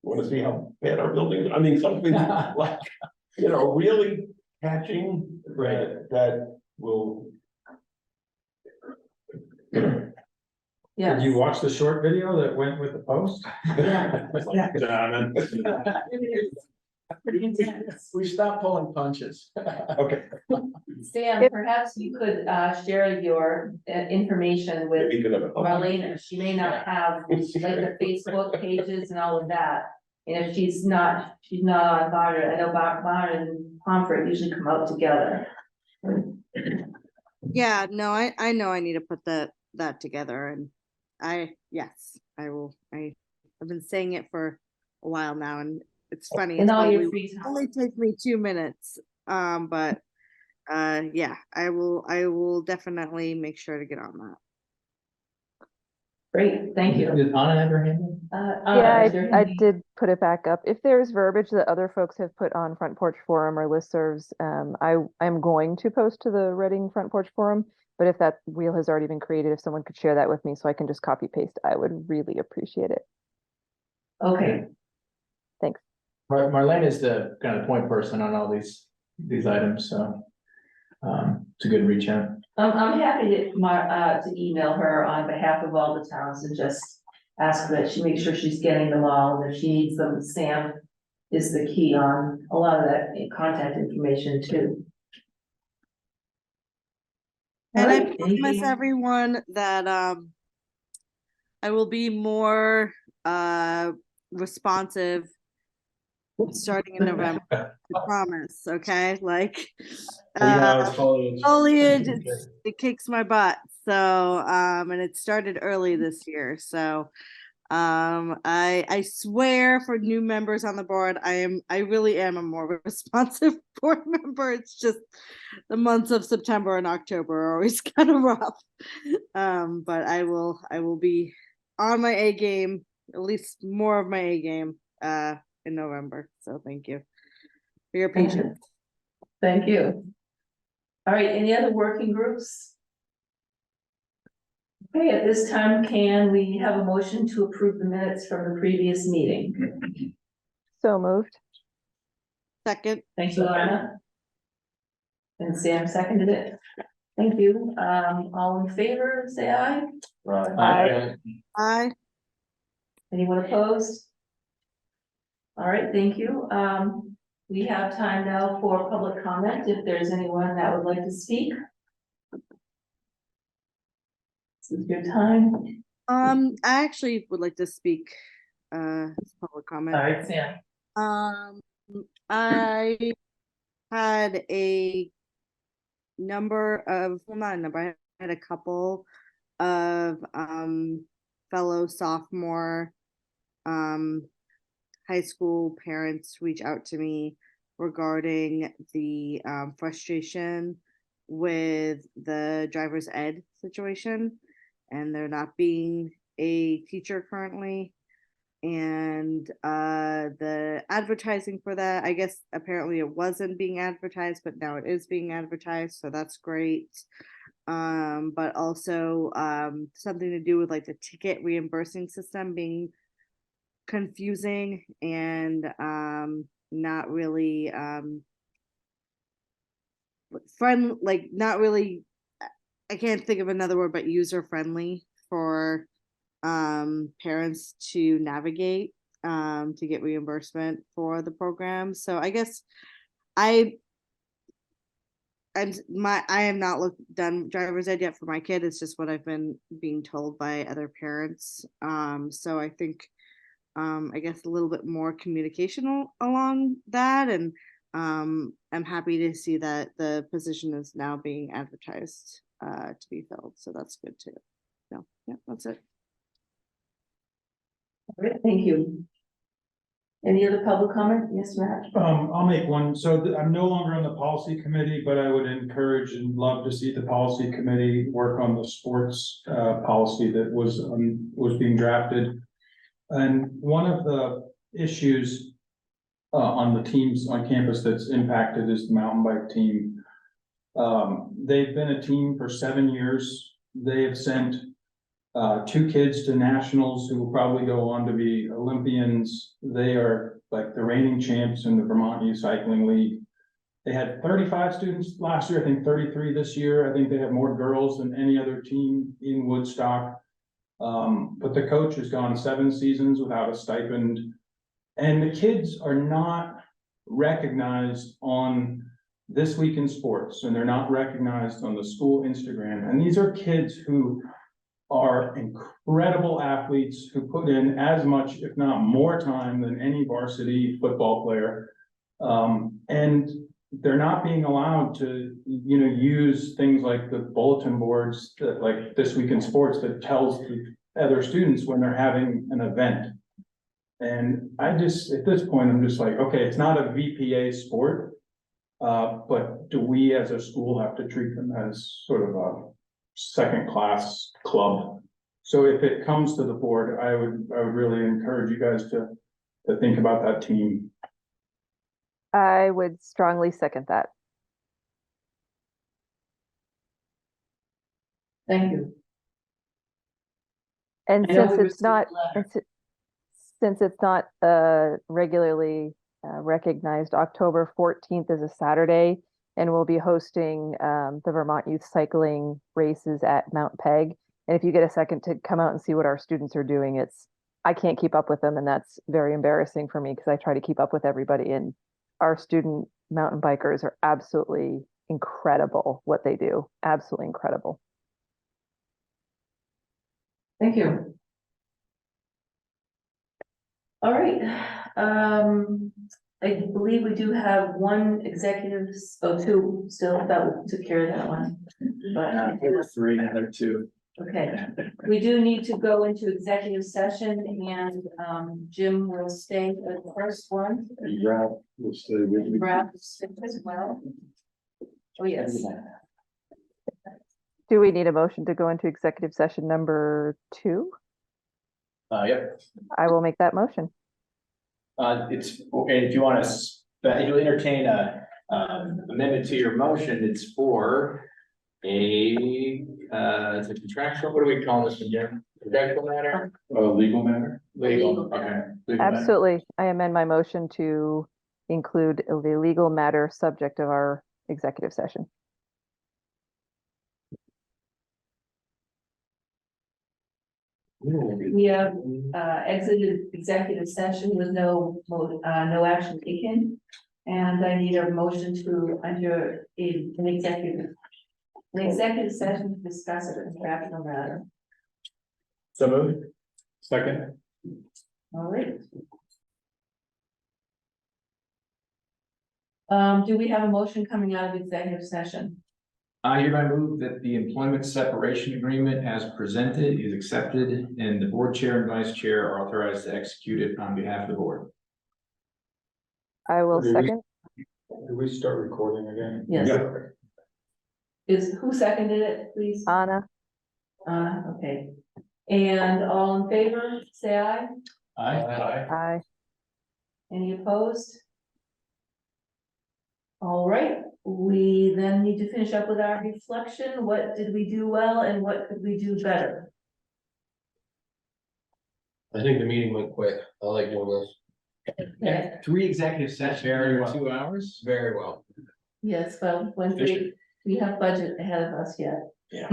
[SPEAKER 12] want to see how bad our building is? I mean, something like, really catching that will.
[SPEAKER 1] yes.
[SPEAKER 10] Did you watch the short video that went with the post?
[SPEAKER 1] Yeah.
[SPEAKER 2] Pretty intense. We stopped pulling punches.
[SPEAKER 12] Okay.
[SPEAKER 1] Sam, perhaps you could share your information with
[SPEAKER 12] Maybe you could have a-
[SPEAKER 1] Marlena. She may not have like the Facebook pages and all of that. And if she's not on Barter. I know Barter and Pomfret usually come out together.
[SPEAKER 9] Yeah, no, I know I need to put that together, and yes, I will. I've been saying it for a while now, and it's funny.
[SPEAKER 1] In
[SPEAKER 9] It's
[SPEAKER 1] all your
[SPEAKER 9] probably
[SPEAKER 1] free time.
[SPEAKER 9] only takes me 2 minutes. But yeah, I will definitely make sure to get on that.
[SPEAKER 1] Great, thank you.
[SPEAKER 2] Did Anna have her hand
[SPEAKER 11] Yeah, I did put it back up. If there's verbiage that other folks have put on Front Porch Forum or listservs, I'm going to post to the Reading Front Porch Forum. But if that wheel has already been created, if someone could share that with me so I can just copy paste, I would really appreciate it.
[SPEAKER 1] Okay.
[SPEAKER 11] Thanks.
[SPEAKER 2] Marlene is the kind of point person on all these items, so it's a good reach out.
[SPEAKER 1] I'm happy to email her on behalf of all the towns and just ask that she make sure she's getting them all, and if she needs them, Sam is the key on a lot of that contact information too.
[SPEAKER 9] And I promise everyone that I will be more responsive starting in November. I promise, okay? Like foliage, it kicks my butt. So and it started early this year. So I swear, for new members on the board, I really am a more responsive board member. It's just the months of September and October are always kind of rough. But I will be on my A game, at least more of my A game in November. So thank you for your patience.
[SPEAKER 1] Thank you. All right, any other working groups? Okay, at this time, can we have a motion to approve the minutes from the previous meeting?
[SPEAKER 11] So moved.
[SPEAKER 9] Second.
[SPEAKER 1] Thank you, Anna. And Sam seconded it. Thank you. All in favor, say aye.
[SPEAKER 11] Aye.
[SPEAKER 9] Aye.
[SPEAKER 1] Anyone opposed? All right, thank you. We have time now for public comment, if there's anyone that would like to speak. This is your time.
[SPEAKER 9] I actually would like to speak as public comment.
[SPEAKER 1] All right, Sam.
[SPEAKER 9] I had a number of, well, not a number, I had a couple of fellow sophomore high school parents reach out to me regarding the frustration with the driver's ed situation, and there not being a teacher currently, and the advertising for that, I guess apparently it wasn't being advertised, but now it is being advertised, so that's great. But also something to do with like the ticket reimbursing system being confusing and not really friend, like not really, I can't think of another word but user friendly for parents to navigate to get reimbursement for the program. So I guess I I have not done driver's ed yet for my kid. It's just what I've been being told by other parents. So I think, I guess a little bit more communication along that, and I'm happy to see that the position is now being advertised to be filled. So that's good too. So yeah, that's it.
[SPEAKER 1] All right, thank you. Any other public comment? Yes, Matt?
[SPEAKER 10] I'll make one. So I'm no longer on the policy committee, but I would encourage and love to see the policy committee work on the sports policy that was being drafted. And one of the issues on the teams on campus that's impacted is the mountain bike team. They've been a team for 7 years. They have sent 2 kids to nationals who will probably go on to be Olympians. They are like the reigning champs in the Vermont Youth Cycling League. They had 35 students last year, I think 33 this year. I think they have more girls than any other team in Woodstock. But the coach has gone 7 seasons without a stipend. And the kids are not recognized on This Week in Sports, and they're not recognized on the school Instagram. And these are kids who are incredible athletes who put in as much, if not more time than any varsity football player. And they're not being allowed to, use things like the bulletin boards that, like This Week in Sports, that tells the other students when they're having an event. And at this point, I'm just like, okay, it's not a VPA sport, but do we as a school have to treat them as sort of a second-class club? So if it comes to the board, I would really encourage you guys to think about that team.
[SPEAKER 11] I would strongly second that.
[SPEAKER 1] Thank you.
[SPEAKER 11] And
[SPEAKER 1] I know
[SPEAKER 11] since
[SPEAKER 1] we
[SPEAKER 11] it's not,
[SPEAKER 1] received
[SPEAKER 11] since it's not regularly recognized, October 14th is a Saturday, and we'll be hosting the Vermont Youth Cycling races at Mount Peg. And if you get a second to come out and see what our students are doing, I can't keep up with them, and that's very embarrassing for me because I try to keep up with everybody, and our student mountain bikers are absolutely incredible what they do. Absolutely incredible.
[SPEAKER 1] Thank you. All right, I believe we do have one executive, 2 still, that took care of that one. But
[SPEAKER 2] There were 3 and there are 2.
[SPEAKER 1] okay, we do need to go into executive session, and Jim will stay at the first one.
[SPEAKER 8] Ralph will stay with me.
[SPEAKER 1] Ralph as well. Oh, yes.
[SPEAKER 11] Do we need a motion to go into executive session number 2?
[SPEAKER 2] Yep.
[SPEAKER 11] I will make that motion.
[SPEAKER 2] It's, if you want to, you'll entertain a amendment to your motion, it's for it's a contractual, what do we call this again? Contractual matter?
[SPEAKER 8] Legal matter?
[SPEAKER 2] Legal, okay. Legal matter.
[SPEAKER 11] Absolutely. I amend my motion to include the legal matter subject of our executive session.
[SPEAKER 1] We have exited executive session with no action taken. And I need a motion to enter an executive session to discuss a contractual matter.
[SPEAKER 2] So moved. Second.
[SPEAKER 1] All right. Do we have a motion coming out of executive session?
[SPEAKER 2] I hereby move that the employment separation agreement as presented is accepted, and the board chair and vice chair are authorized to execute it on behalf of the board.
[SPEAKER 11] I will second.
[SPEAKER 10] Do we start recording again?
[SPEAKER 1] Yes.
[SPEAKER 8] Yeah.
[SPEAKER 1] Who seconded it, please?
[SPEAKER 11] Anna.
[SPEAKER 1] Okay. And all in favor, say aye.
[SPEAKER 2] Aye.
[SPEAKER 11] Aye.
[SPEAKER 1] Any opposed? All right, we then need to finish up with our reflection. What did we do well and what could we do better?
[SPEAKER 18] I think the meeting went quick. I like doing this.
[SPEAKER 1] Okay.
[SPEAKER 2] 3 executive sessions
[SPEAKER 18] Very
[SPEAKER 2] in
[SPEAKER 18] well.
[SPEAKER 2] 2 hours.
[SPEAKER 18] Very well.
[SPEAKER 1] Yes, well, when we have budget ahead of us yet.
[SPEAKER 2] Yeah.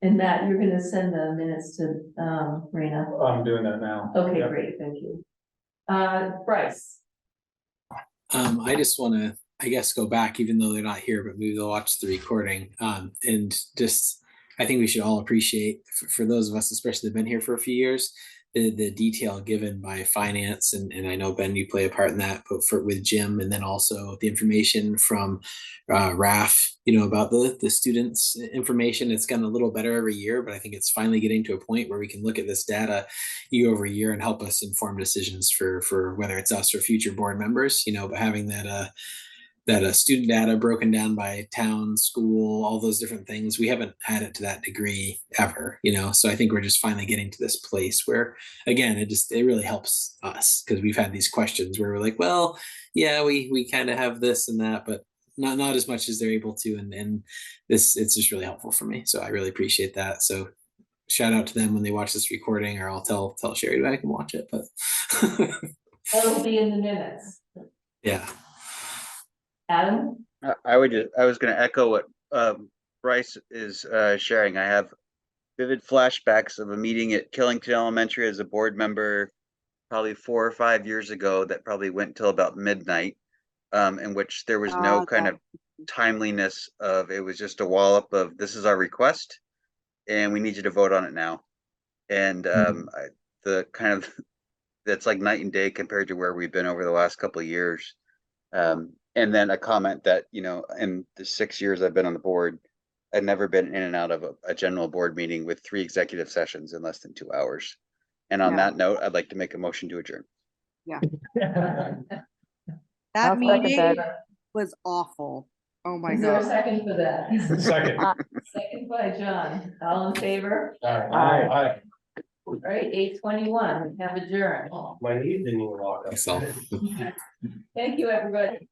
[SPEAKER 1] And Matt, you're gonna send the minutes to Raina.
[SPEAKER 10] I'm doing that now.
[SPEAKER 1] Okay,
[SPEAKER 10] Yep.
[SPEAKER 1] great, thank you. Bryce.
[SPEAKER 16] I just want to I guess, go back, even though they're not here, but maybe they'll watch the recording. And just, I think we should all appreciate, for those of us, especially that have been here for a few years, the detail given by finance, and I know, Ben, you play a part in that, but with Jim, and then also the information from Raf, about the students' information. It's gotten a little better every year, but I think it's finally getting to a point where we can look at this data year over year and help us inform decisions for whether it's us or future board members, but having that student data broken down by town, school, all those different things. We haven't had it to that degree ever, so I think we're just finally getting to this place where, again, it really helps us, because we've had these questions where we're like, well, yeah, we kind of have this and that, but not as much as they're able to. And it's just really helpful for me. So I really appreciate that. So shout out to them when they watch this recording, or I'll tell Sherry that I can watch it, but
[SPEAKER 1] That'll be in the minutes.
[SPEAKER 16] yeah.
[SPEAKER 1] Adam?
[SPEAKER 3] I was gonna echo what Bryce is sharing. I have vivid flashbacks of a meeting at Killington Elementary as a board member probably 4 or 5 years ago that probably went till about midnight, in which there was no kind of timeliness of, it was just a wallop of, this is our request and we need you to vote on it now. And the kind of, that's like night and day compared to where we've been over the last couple of years. And then a comment that, in the 6 years I've been on the board, I've never been in and out of a general board meeting with 3 executive sessions in less than 2 hours. And on that note, I'd like to make a motion to adjourn.
[SPEAKER 9] Yeah.
[SPEAKER 11] I'll
[SPEAKER 9] That
[SPEAKER 11] second
[SPEAKER 9] meeting
[SPEAKER 11] that.
[SPEAKER 9] was awful. Oh my
[SPEAKER 1] Is there a
[SPEAKER 9] God.
[SPEAKER 1] second for that?
[SPEAKER 10] Second.
[SPEAKER 1] Second by John. All in favor?
[SPEAKER 10] Aye.
[SPEAKER 1] All right, 8:21, we have adjourned.
[SPEAKER 5] My knee didn't even walk up.
[SPEAKER 16] So.
[SPEAKER 1] Thank you, everybody.